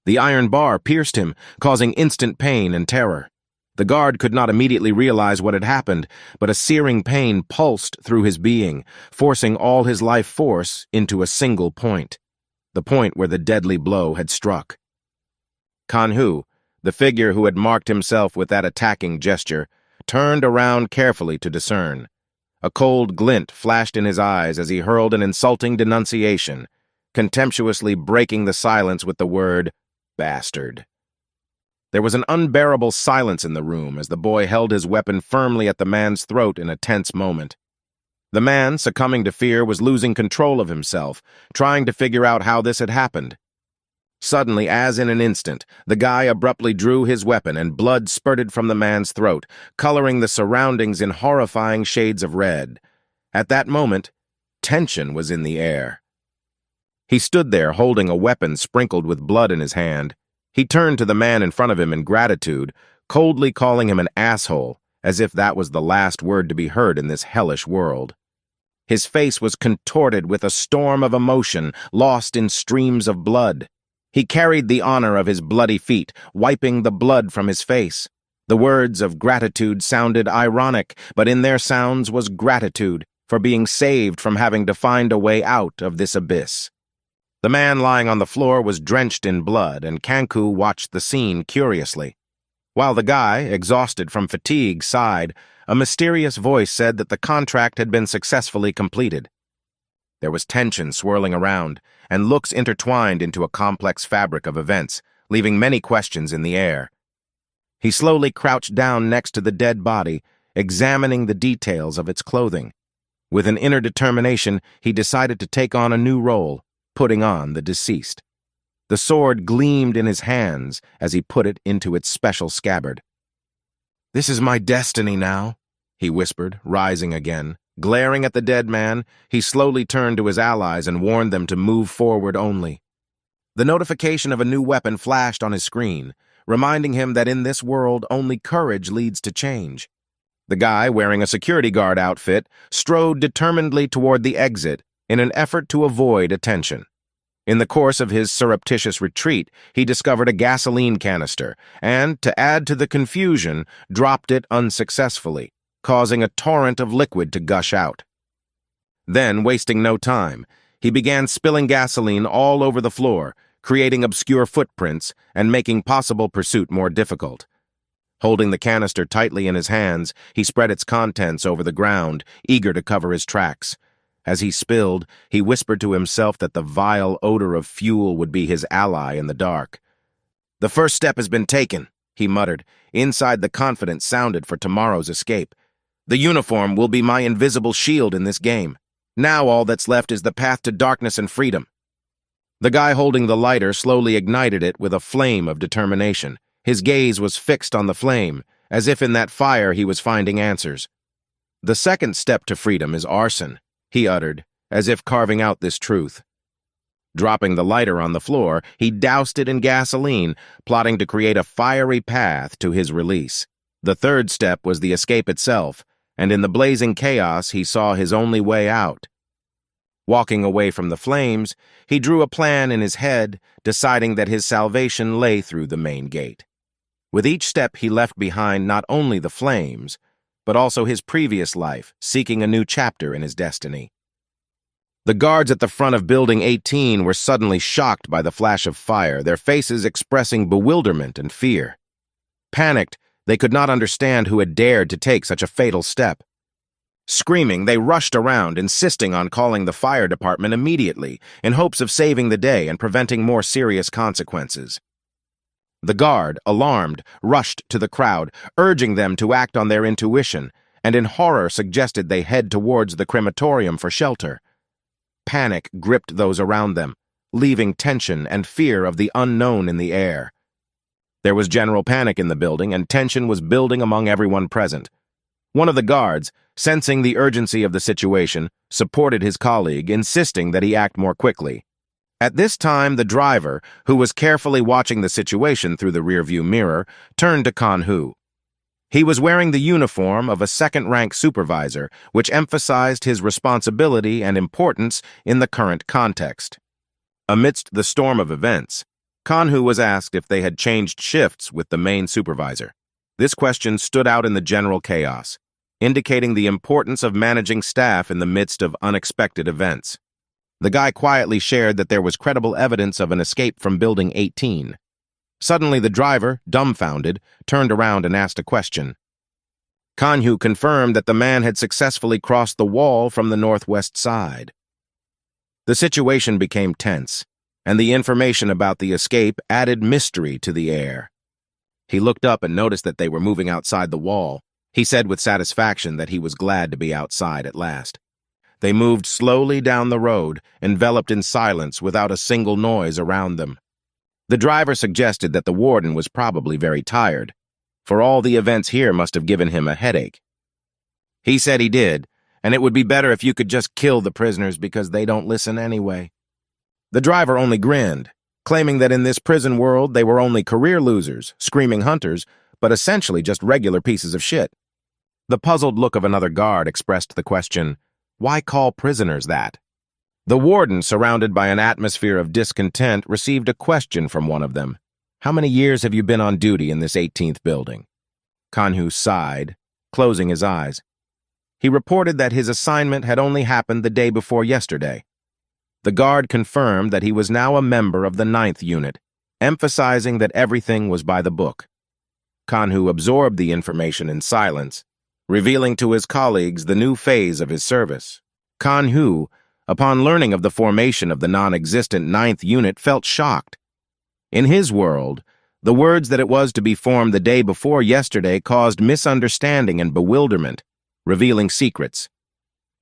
The iron bar pierced him, causing instant pain and terror. The guard could not immediately realize what had happened, but a searing pain pulsed through his being, forcing all his life force into a single point, the point where the deadly blow had struck. Kanhu, the figure who had marked himself with that attacking gesture, turned around carefully to discern. A cold glint flashed in his eyes as he hurled an insulting denunciation, contemptuously breaking the silence with the word, "Bastard." There was an unbearable silence in the room as the boy held his weapon firmly at the man's throat in a tense moment. The man, succumbing to fear, was losing control of himself, trying to figure out how this had happened. Suddenly, as in an instant, the guy abruptly drew his weapon and blood spurted from the man's throat, coloring the surroundings in horrifying shades of red. At that moment, tension was in the air. He stood there holding a weapon sprinkled with blood in his hand. He turned to the man in front of him in gratitude, coldly calling him an asshole, as if that was the last word to be heard in this hellish world. His face was contorted with a storm of emotion, lost in streams of blood. He carried the honor of his bloody feet, wiping the blood from his face. The words of gratitude sounded ironic, but in their sounds was gratitude for being saved from having to find a way out of this abyss. The man lying on the floor was drenched in blood, and Kanku watched the scene curiously. While the guy, exhausted from fatigue, sighed, a mysterious voice said that the contract had been successfully completed. There was tension swirling around, and looks intertwined into a complex fabric of events, leaving many questions in the air. He slowly crouched down next to the dead body, examining the details of its clothing. With an inner determination, he decided to take on a new role, putting on the deceased. The sword gleamed in his hands as he put it into its special scabbard. "This is my destiny now," he whispered, rising again. Glaring at the dead man, he slowly turned to his allies and warned them to move forward only. The notification of a new weapon flashed on his screen, reminding him that in this world only courage leads to change. The guy, wearing a security guard outfit, strode determinedly toward the exit in an effort to avoid attention. In the course of his surreptitious retreat, he discovered a gasoline canister and, to add to the confusion, dropped it unsuccessfully, causing a torrent of liquid to gush out. Then, wasting no time, he began spilling gasoline all over the floor, creating obscure footprints and making possible pursuit more difficult. Holding the canister tightly in his hands, he spread its contents over the ground, eager to cover his tracks. As he spilled, he whispered to himself that the vile odor of fuel would be his ally in the dark. "The first step has been taken," he muttered. Inside, the confidence sounded for tomorrow's escape. "The uniform will be my invisible shield in this game. Now all that's left is the path to darkness and freedom." The guy holding the lighter slowly ignited it with a flame of determination. His gaze was fixed on the flame, as if in that fire he was finding answers. "The second step to freedom is arson," he uttered, as if carving out this truth. Dropping the lighter on the floor, he doused it in gasoline, plotting to create a fiery path to his release. The third step was the escape itself, and in the blazing chaos he saw his only way out. Walking away from the flames, he drew a plan in his head, deciding that his salvation lay through the main gate. With each step he left behind not only the flames, but also his previous life, seeking a new chapter in his destiny. The guards at the front of Building 18 were suddenly shocked by the flash of fire, their faces expressing bewilderment and fear. Panicked, they could not understand who had dared to take such a fatal step. Screaming, they rushed around, insisting on calling the fire department immediately, in hopes of saving the day and preventing more serious consequences. The guard, alarmed, rushed to the crowd, urging them to act on their intuition, and in horror suggested they head towards the crematorium for shelter. Panic gripped those around them, leaving tension and fear of the unknown in the air. There was general panic in the building, and tension was building among everyone present. One of the guards, sensing the urgency of the situation, supported his colleague, insisting that he act more quickly. At this time, the driver, who was carefully watching the situation through the rearview mirror, turned to Kanhu. He was wearing the uniform of a second-rank supervisor, which emphasized his responsibility and importance in the current context. Amidst the storm of events, Kanhu was asked if they had changed shifts with the main supervisor. This question stood out in the general chaos, indicating the importance of managing staff in the midst of unexpected events. The guy quietly shared that there was credible evidence of an escape from Building 18. Suddenly, the driver, dumbfounded, turned around and asked a question. Kanhu confirmed that the man had successfully crossed the wall from the northwest side. The situation became tense, and the information about the escape added mystery to the air. He looked up and noticed that they were moving outside the wall. He said with satisfaction that he was glad to be outside at last. They moved slowly down the road, enveloped in silence without a single noise around them. The driver suggested that the warden was probably very tired, for all the events here must have given him a headache. He said he did, and it would be better if you could just kill the prisoners because they don't listen anyway. The driver only grinned, claiming that in this prison world they were only career losers, screaming hunters, but essentially just regular pieces of shit. The puzzled look of another guard expressed the question, why call prisoners that? The warden, surrounded by an atmosphere of discontent, received a question from one of them. How many years have you been on duty in this 18th building? Kanhu sighed, closing his eyes. He reported that his assignment had only happened the day before yesterday. The guard confirmed that he was now a member of the 9th unit, emphasizing that everything was by the book. Kanhu absorbed the information in silence, revealing to his colleagues the new phase of his service. Kanhu, upon learning of the formation of the non-existent 9th unit, felt shocked. In his world, the words that it was to be formed the day before yesterday caused misunderstanding and bewilderment, revealing secrets.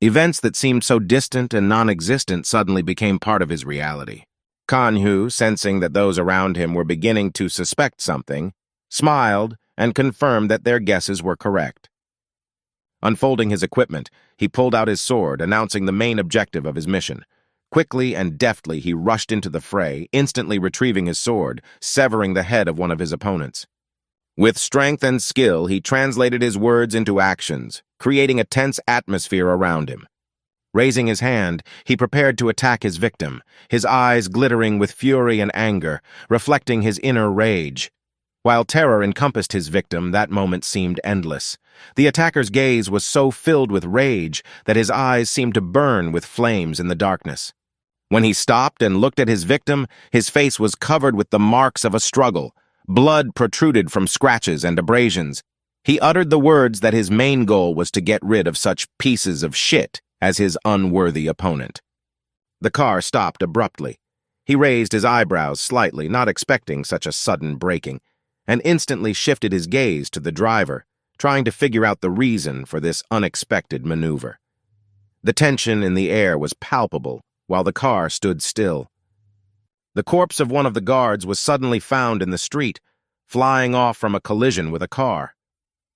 Events that seemed so distant and non-existent suddenly became part of his reality. Kanhu, sensing that those around him were beginning to suspect something, smiled and confirmed that their guesses were correct. Unfolding his equipment, he pulled out his sword, announcing the main objective of his mission. Quickly and deftly, he rushed into the fray, instantly retrieving his sword, severing the head of one of his opponents. With strength and skill, he translated his words into actions, creating a tense atmosphere around him. Raising his hand, he prepared to attack his victim, his eyes glittering with fury and anger, reflecting his inner rage. While terror encompassed his victim, that moment seemed endless. The attacker's gaze was so filled with rage that his eyes seemed to burn with flames in the darkness. When he stopped and looked at his victim, his face was covered with the marks of a struggle. Blood protruded from scratches and abrasions. He uttered the words that his main goal was to get rid of such pieces of shit as his unworthy opponent. The car stopped abruptly. He raised his eyebrows slightly, not expecting such a sudden braking, and instantly shifted his gaze to the driver, trying to figure out the reason for this unexpected maneuver. The tension in the air was palpable while the car stood still. The corpse of one of the guards was suddenly found in the street, flying off from a collision with a car.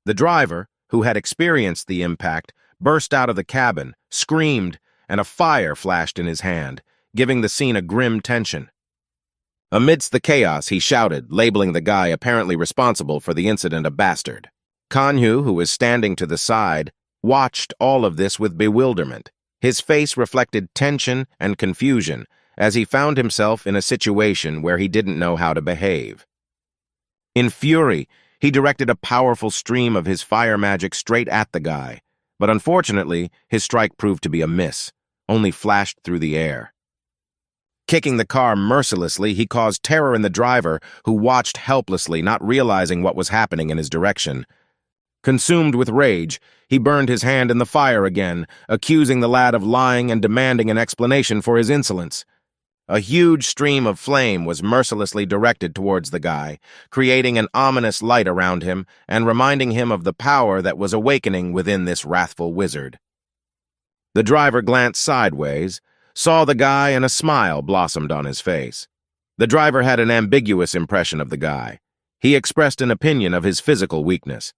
The driver, who had experienced the impact, burst out of the cabin, screamed, and a fire flashed in his hand, giving the scene a grim tension. Amidst the chaos, he shouted, labeling the guy apparently responsible for the incident a bastard. Kanhu, who was standing to the side, watched all of this with bewilderment. His face reflected tension and confusion as he found himself in a situation where he didn't know how to behave. In fury, he directed a powerful stream of his fire magic straight at the guy, but unfortunately, his strike proved to be a miss, only flashed through the air. Kicking the car mercilessly, he caused terror in the driver, who watched helplessly, not realizing what was happening in his direction. Consumed with rage, he burned his hand in the fire again, accusing the lad of lying and demanding an explanation for his insolence. A huge stream of flame was mercilessly directed towards the guy, creating an ominous light around him and reminding him of the power that was awakening within this wrathful wizard. The driver glanced sideways, saw the guy, and a smile blossomed on his face. The driver had an ambiguous impression of the guy. He expressed an opinion of his physical weakness.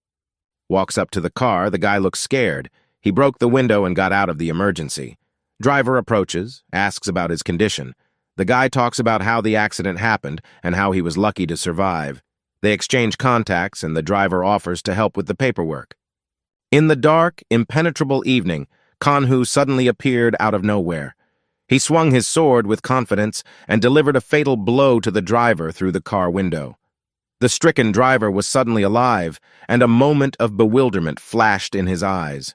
Walks up to the car, the guy looks scared. He broke the window and got out of the emergency. Driver approaches, asks about his condition. The guy talks about how the accident happened and how he was lucky to survive. They exchange contacts and the driver offers to help with the paperwork. In the dark, impenetrable evening, Kanhu suddenly appeared out of nowhere. He swung his sword with confidence and delivered a fatal blow to the driver through the car window. The stricken driver was suddenly alive, and a moment of bewilderment flashed in his eyes.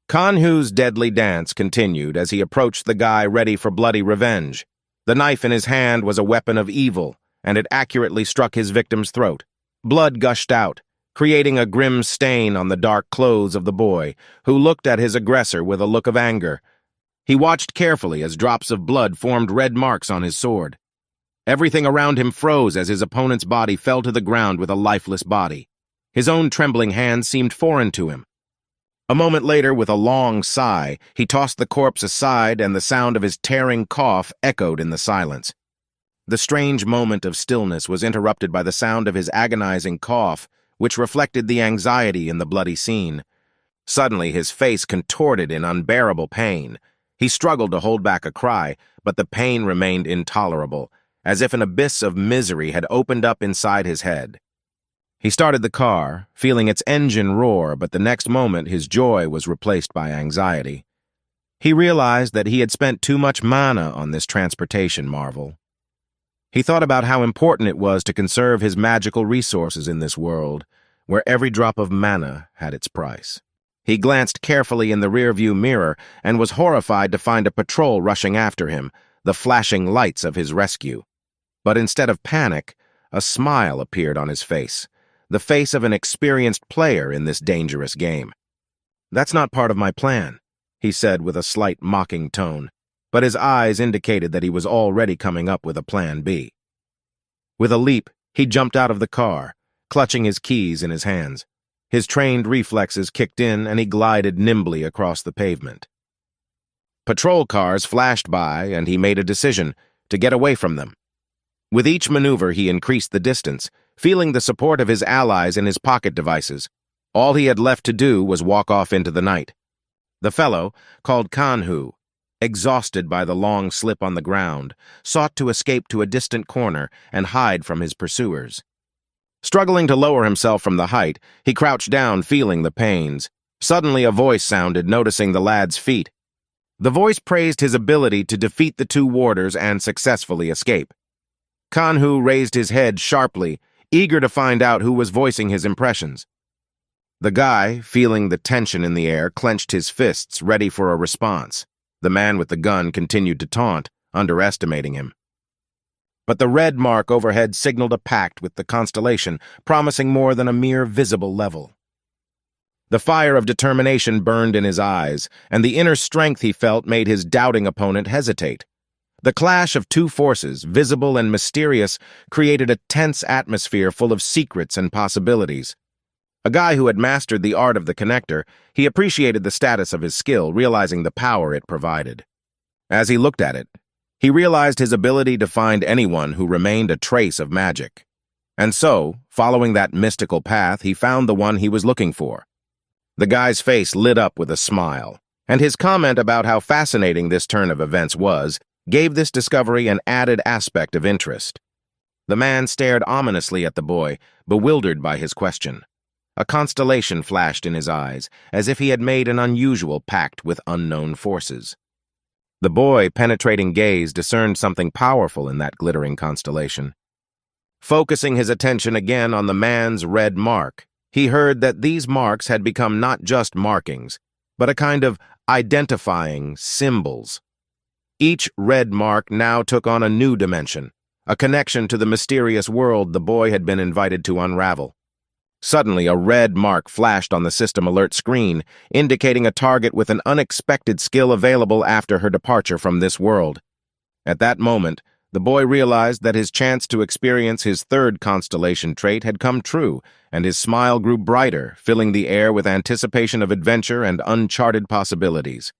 Kanhu's deadly dance continued as he approached the guy ready for bloody revenge. The knife in his hand was a weapon of evil, and it accurately struck his victim's throat. Blood gushed out, creating a grim stain on the dark clothes of the boy, who looked at his aggressor with a look of anger. He watched carefully as drops of blood formed red marks on his sword. Everything around him froze as his opponent's body fell to the ground with a lifeless body. His own trembling hands seemed foreign to him. A moment later, with a long sigh, he tossed the corpse aside, and the sound of his tearing cough echoed in the silence. The strange moment of stillness was interrupted by the sound of his agonizing cough, which reflected the anxiety in the bloody scene. Suddenly, his face contorted in unbearable pain. He struggled to hold back a cry, but the pain remained intolerable, as if an abyss of misery had opened up inside his head. He started the car, feeling its engine roar, but the next moment his joy was replaced by anxiety. He realized that he had spent too much mana on this transportation marvel. He thought about how important it was to conserve his magical resources in this world, where every drop of mana had its price. He glanced carefully in the rearview mirror and was horrified to find a patrol rushing after him, the flashing lights of his rescue. But instead of panic, a smile appeared on his face, the face of an experienced player in this dangerous game. "That's not part of my plan," he said with a slight mocking tone, but his eyes indicated that he was already coming up with a plan B. With a leap, he jumped out of the car, clutching his keys in his hands. His trained reflexes kicked in, and he glided nimbly across the pavement. Patrol cars flashed by, and he made a decision to get away from them. With each maneuver, he increased the distance, feeling the support of his allies in his pocket devices. All he had left to do was walk off into the night. The fellow, called Manwha, exhausted by the long slip on the ground, sought to escape to a distant corner and hide from his pursuers. Struggling to lower himself from the height, he crouched down, feeling the pains. Suddenly a voice sounded, noticing the lad's feet. The voice praised his ability to defeat the two warders and successfully escape. Manwha raised his head sharply, eager to find out who was voicing his impressions. The guy, feeling the tension in the air, clenched his fists, ready for a response. The man with the gun continued to taunt, underestimating him. But the red mark overhead signaled a pact with the constellation, promising more than a mere visible level. The fire of determination burned in his eyes, and the inner strength he felt made his doubting opponent hesitate. The clash of two forces, visible and mysterious, created a tense atmosphere full of secrets and possibilities. A guy who had mastered the art of the connector, he appreciated the status of his skill, realizing the power it provided. As he looked at it, he realized his ability to find anyone who remained a trace of magic. And so, following that mystical path, he found the one he was looking for. The guy's face lit up with a smile, and his comment about how fascinating this turn of events was gave this discovery an added aspect of interest. The man stared ominously at the boy, bewildered by his question. A constellation flashed in his eyes, as if he had made an unusual pact with unknown forces. The boy, penetrating gaze, discerned something powerful in that glittering constellation. Focusing his attention again on the man's red mark, he heard that these marks had become not just markings, but a kind of identifying symbols. Each red mark now took on a new dimension, a connection to the mysterious world the boy had been invited to unravel. Suddenly, a red mark flashed on the system alert screen, indicating a target with an unexpected skill available after her departure from this world. At that moment, the boy realized that his chance to experience his third constellation trait had come true, and his smile grew brighter, filling the air with anticipation of adventure and uncharted possibilities.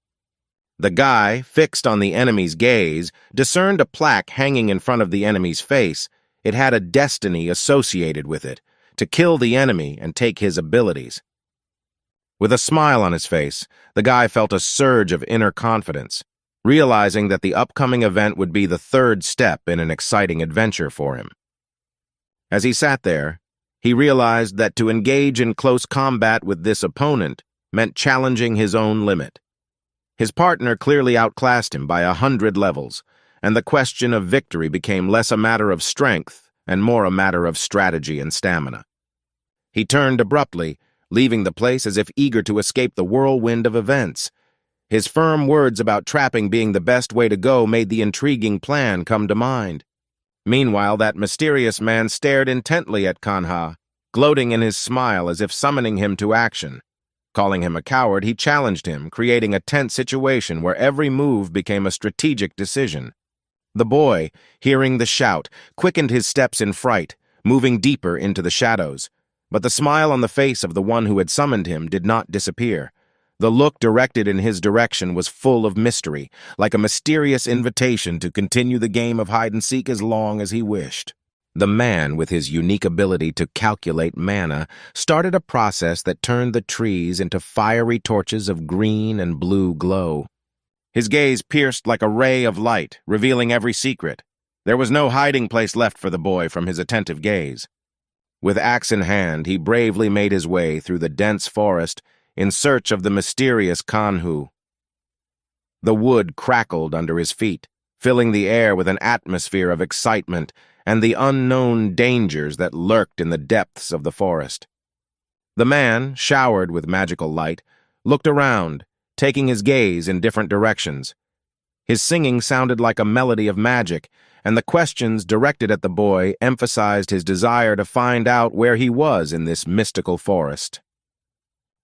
The guy, fixed on the enemy's gaze, discerned a plaque hanging in front of the enemy's face. It had a destiny associated with it, to kill the enemy and take his abilities. With a smile on his face, the guy felt a surge of inner confidence, realizing that the upcoming event would be the third step in an exciting adventure for him. As he sat there, he realized that to engage in close combat with this opponent meant challenging his own limit. His partner clearly outclassed him by 100 levels, and the question of victory became less a matter of strength and more a matter of strategy and stamina. He turned abruptly, leaving the place as if eager to escape the whirlwind of events. His firm words about trapping being the best way to go made the intriguing plan come to mind. Meanwhile, that mysterious man stared intently at Manwha, gloating in his smile as if summoning him to action. Calling him a coward, he challenged him, creating a tense situation where every move became a strategic decision. The boy, hearing the shout, quickened his steps in fright, moving deeper into the shadows. But the smile on the face of the one who had summoned him did not disappear. The look directed in his direction was full of mystery, like a mysterious invitation to continue the game of hide-and-seek as long as he wished. The man, with his unique ability to calculate mana, started a process that turned the trees into fiery torches of green and blue glow. His gaze pierced like a ray of light, revealing every secret. There was no hiding place left for the boy from his attentive gaze. With axe in hand, he bravely made his way through the dense forest in search of the mysterious Kanhu. The wood crackled under his feet, filling the air with an atmosphere of excitement and the unknown dangers that lurked in the depths of the forest. The man, showered with magical light, looked around, taking his gaze in different directions. His singing sounded like a melody of magic, and the questions directed at the boy emphasized his desire to find out where he was in this mystical forest.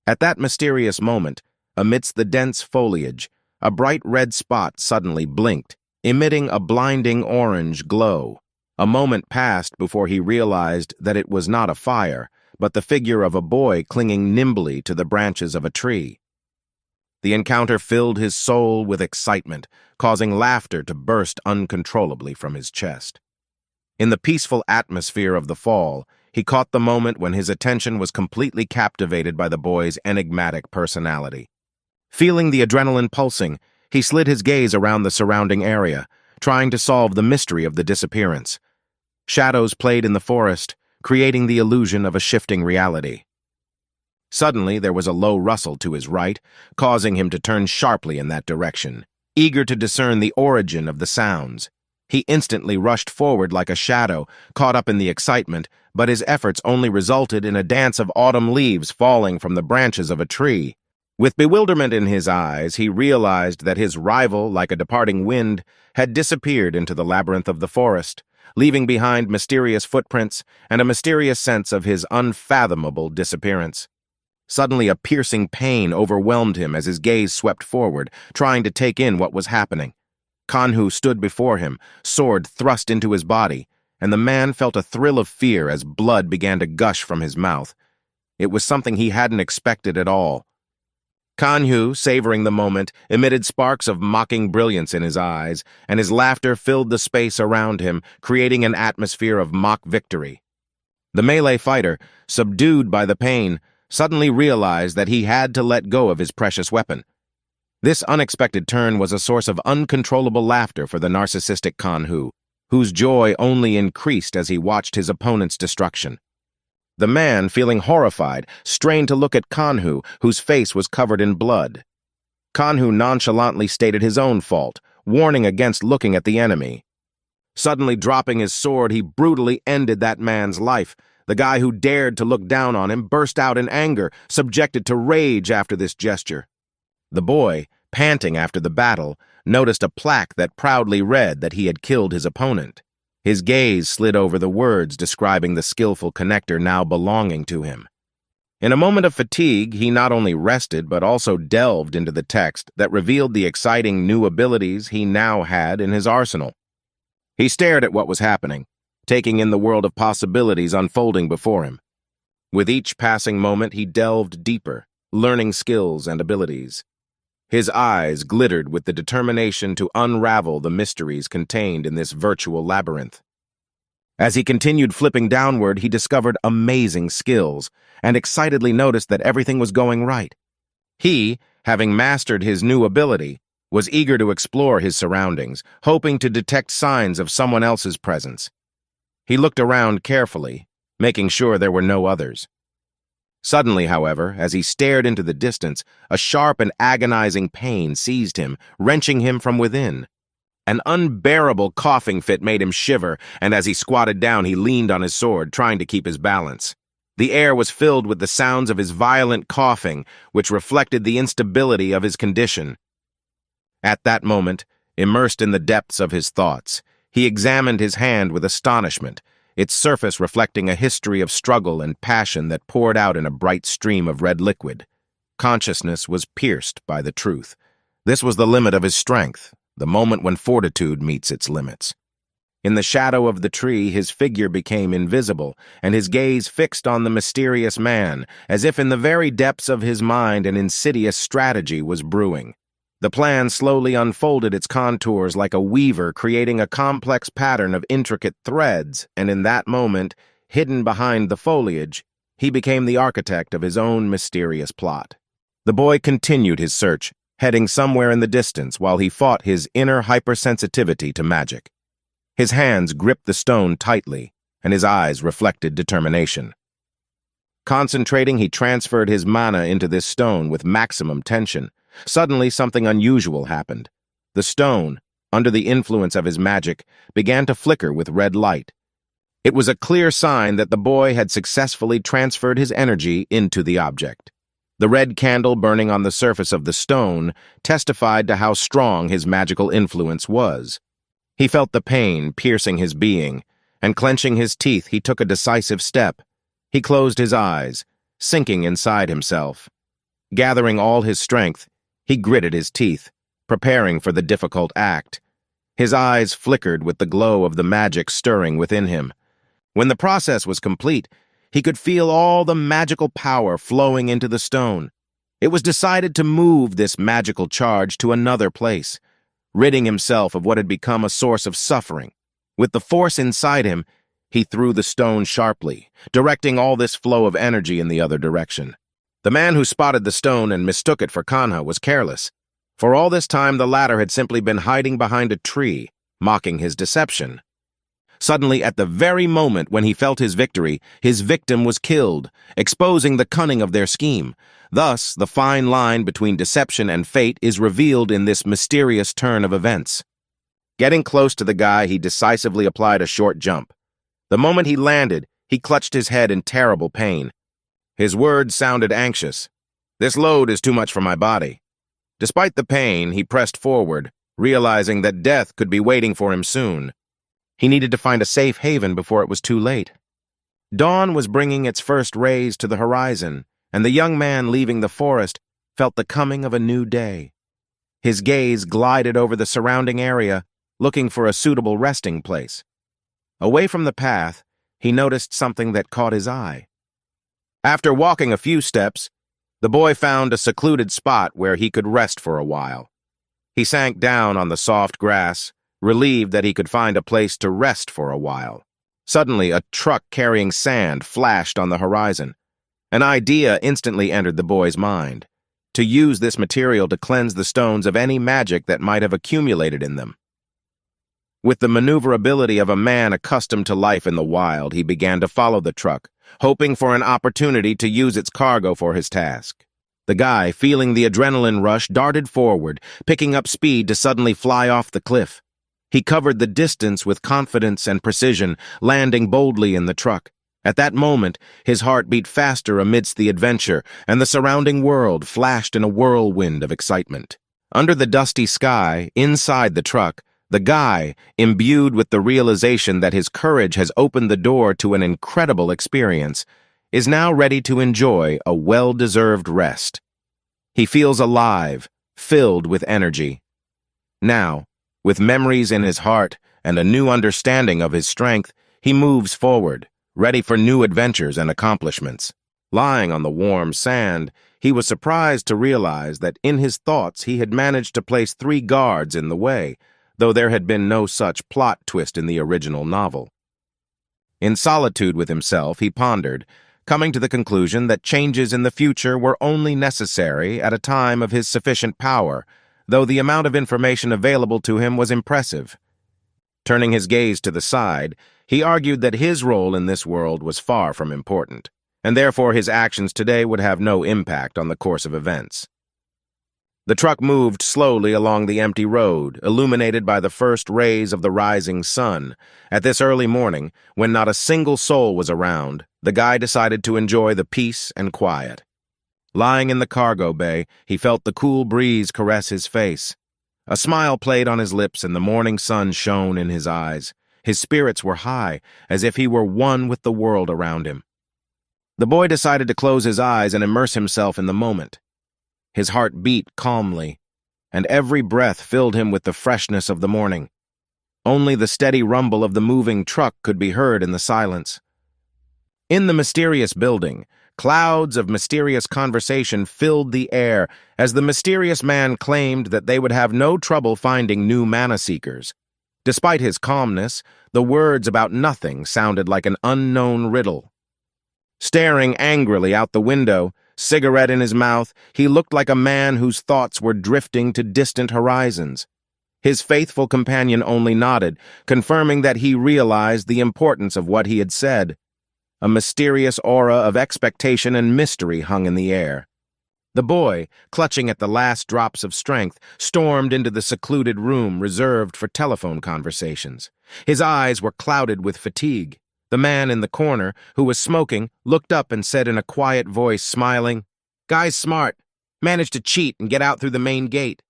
At that mysterious moment, amidst the dense foliage, a bright red spot suddenly blinked, emitting a blinding orange glow. A moment passed before he realized that it was not a fire, but the figure of a boy clinging nimbly to the branches of a tree. The encounter filled his soul with excitement, causing laughter to burst uncontrollably from his chest. In the peaceful atmosphere of the fall, he caught the moment when his attention was completely captivated by the boy's enigmatic personality. Feeling the adrenaline pulsing, he slid his gaze around the surrounding area, trying to solve the mystery of the disappearance. Shadows played in the forest, creating the illusion of a shifting reality. Suddenly, there was a low rustle to his right, causing him to turn sharply in that direction, eager to discern the origin of the sounds. He instantly rushed forward like a shadow, caught up in the excitement, but his efforts only resulted in a dance of autumn leaves falling from the branches of a tree. With bewilderment in his eyes, he realized that his rival, like a departing wind, had disappeared into the labyrinth of the forest, leaving behind mysterious footprints and a mysterious sense of his unfathomable disappearance. Suddenly, a piercing pain overwhelmed him as his gaze swept forward, trying to take in what was happening. Kanhu stood before him, sword thrust into his body, and the man felt a thrill of fear as blood began to gush from his mouth. It was something he hadn't expected at all. Kanhu, savoring the moment, emitted sparks of mocking brilliance in his eyes, and his laughter filled the space around him, creating an atmosphere of mock victory. The melee fighter, subdued by the pain, suddenly realized that he had to let go of his precious weapon. This unexpected turn was a source of uncontrollable laughter for the narcissistic Kanhu, whose joy only increased as he watched his opponent's destruction. The man, feeling horrified, strained to look at Kanhu, whose face was covered in blood. Kanhu nonchalantly stated his own fault, warning against looking at the enemy. Suddenly dropping his sword, he brutally ended that man's life. The guy who dared to look down on him burst out in anger, subjected to rage after this gesture. The boy, panting after the battle, noticed a plaque that proudly read that he had killed his opponent. His gaze slid over the words describing the skillful connector now belonging to him. In a moment of fatigue, he not only rested but also delved into the text that revealed the exciting new abilities he now had in his arsenal. He stared at what was happening, taking in the world of possibilities unfolding before him. With each passing moment, he delved deeper, learning skills and abilities. His eyes glittered with the determination to unravel the mysteries contained in this virtual labyrinth. As he continued flipping downward, he discovered amazing skills and excitedly noticed that everything was going right. He, having mastered his new ability, was eager to explore his surroundings, hoping to detect signs of someone else's presence. He looked around carefully, making sure there were no others. Suddenly, however, as he stared into the distance, a sharp and agonizing pain seized him, wrenching him from within. An unbearable coughing fit made him shiver, and as he squatted down, he leaned on his sword, trying to keep his balance. The air was filled with the sounds of his violent coughing, which reflected the instability of his condition. At that moment, immersed in the depths of his thoughts, he examined his hand with astonishment, its surface reflecting a history of struggle and passion that poured out in a bright stream of red liquid. Consciousness was pierced by the truth. This was the limit of his strength, the moment when fortitude meets its limits. In the shadow of the tree, his figure became invisible, and his gaze fixed on the mysterious man, as if in the very depths of his mind an insidious strategy was brewing. The plan slowly unfolded its contours like a weaver creating a complex pattern of intricate threads, and in that moment, hidden behind the foliage, he became the architect of his own mysterious plot. The boy continued his search, heading somewhere in the distance while he fought his inner hypersensitivity to magic. His hands gripped the stone tightly, and his eyes reflected determination. Concentrating, he transferred his mana into this stone with maximum tension. Suddenly, something unusual happened. The stone, under the influence of his magic, began to flicker with red light. It was a clear sign that the boy had successfully transferred his energy into the object. The red candle burning on the surface of the stone testified to how strong his magical influence was. He felt the pain piercing his being, and clenching his teeth, he took a decisive step. He closed his eyes, sinking inside himself. Gathering all his strength, he gritted his teeth, preparing for the difficult act. His eyes flickered with the glow of the magic stirring within him. When the process was complete, he could feel all the magical power flowing into the stone. It was decided to move this magical charge to another place, ridding himself of what had become a source of suffering. With the force inside him, he threw the stone sharply, directing all this flow of energy in the other direction. The man who spotted the stone and mistook it for Kanha was careless. For all this time, the latter had simply been hiding behind a tree, mocking his deception. Suddenly, at the very moment when he felt his victory, his victim was killed, exposing the cunning of their scheme. Thus, the fine line between deception and fate is revealed in this mysterious turn of events. Getting close to the guy, he decisively applied a short jump. The moment he landed, he clutched his head in terrible pain. His words sounded anxious. "This load is too much for my body." Despite the pain, he pressed forward, realizing that death could be waiting for him soon. He needed to find a safe haven before it was too late. Dawn was bringing its first rays to the horizon, and the young man leaving the forest felt the coming of a new day. His gaze glided over the surrounding area, looking for a suitable resting place. Away from the path, he noticed something that caught his eye. After walking a few steps, the boy found a secluded spot where he could rest for a while. He sank down on the soft grass, relieved that he could find a place to rest for a while. Suddenly, a truck carrying sand flashed on the horizon. An idea instantly entered the boy's mind: to use this material to cleanse the stones of any magic that might have accumulated in them. With the maneuverability of a man accustomed to life in the wild, he began to follow the truck, hoping for an opportunity to use its cargo for his task. The guy, feeling the adrenaline rush, darted forward, picking up speed to suddenly fly off the cliff. He covered the distance with confidence and precision, landing boldly in the truck. At that moment, his heart beat faster amidst the adventure, and the surrounding world flashed in a whirlwind of excitement. Under the dusty sky, inside the truck, the guy, imbued with the realization that his courage has opened the door to an incredible experience, is now ready to enjoy a well-deserved rest. He feels alive, filled with energy. Now, with memories in his heart and a new understanding of his strength, he moves forward, ready for new adventures and accomplishments. Lying on the warm sand, he was surprised to realize that in his thoughts he had managed to place 3 guards in the way, though there had been no such plot twist in the original novel. In solitude with himself, he pondered, coming to the conclusion that changes in the future were only necessary at a time of his sufficient power, though the amount of information available to him was impressive. Turning his gaze to the side, he argued that his role in this world was far from important, and therefore his actions today would have no impact on the course of events. The truck moved slowly along the empty road, illuminated by the first rays of the rising sun. At this early morning, when not a single soul was around, the guy decided to enjoy the peace and quiet. Lying in the cargo bay, he felt the cool breeze caress his face. A smile played on his lips and the morning sun shone in his eyes. His spirits were high, as if he were one with the world around him. The boy decided to close his eyes and immerse himself in the moment. His heart beat calmly, and every breath filled him with the freshness of the morning. Only the steady rumble of the moving truck could be heard in the silence. In the mysterious building, clouds of mysterious conversation filled the air as the mysterious man claimed that they would have no trouble finding new mana-seekers. Despite his calmness, the words about nothing sounded like an unknown riddle. Staring angrily out the window, cigarette in his mouth, he looked like a man whose thoughts were drifting to distant horizons. His faithful companion only nodded, confirming that he realized the importance of what he had said. A mysterious aura of expectation and mystery hung in the air. The boy, clutching at the last drops of strength, stormed into the secluded room reserved for telephone conversations. His eyes were clouded with fatigue. The man in the corner, who was smoking, looked up and said in a quiet voice, smiling, "Guy's smart. Managed to cheat and get out through the main gate."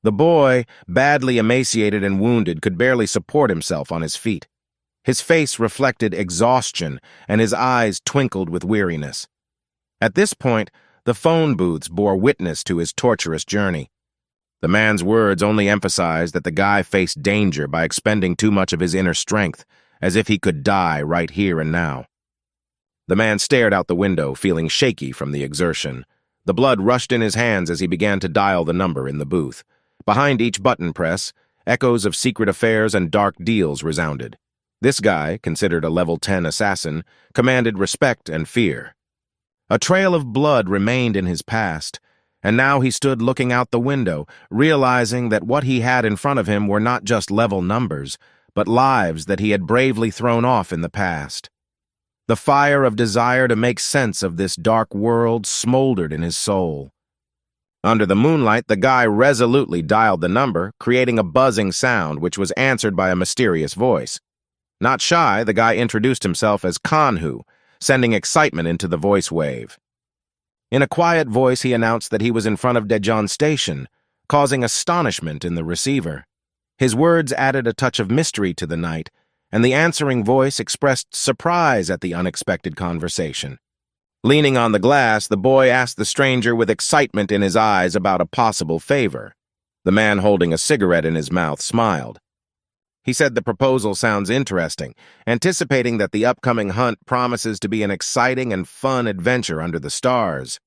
The boy, badly emaciated and wounded, could barely support himself on his feet. His face reflected exhaustion, and his eyes twinkled with weariness. At this point, the phone booths bore witness to his torturous journey. The man's words only emphasized that the guy faced danger by expending too much of his inner strength, as if he could die right here and now. The man stared out the window, feeling shaky from the exertion. The blood rushed in his hands as he began to dial the number in the booth. Behind each button press, echoes of secret affairs and dark deals resounded. This guy, considered a level 10 assassin, commanded respect and fear. A trail of blood remained in his past, and now he stood looking out the window, realizing that what he had in front of him were not just level numbers, but lives that he had bravely thrown off in the past. The fire of desire to make sense of this dark world smoldered in his soul. Under the moonlight, the guy resolutely dialed the number, creating a buzzing sound which was answered by a mysterious voice. Not shy, the guy introduced himself as Kanhu, sending excitement into the voice wave. In a quiet voice, he announced that he was in front of Daejeon Station, causing astonishment in the receiver. His words added a touch of mystery to the night, and the answering voice expressed surprise at the unexpected conversation. Leaning on the glass, the boy asked the stranger with excitement in his eyes about a possible favor. The man holding a cigarette in his mouth smiled. He said the proposal sounds interesting, anticipating that the upcoming hunt promises to be an exciting and fun adventure under the stars.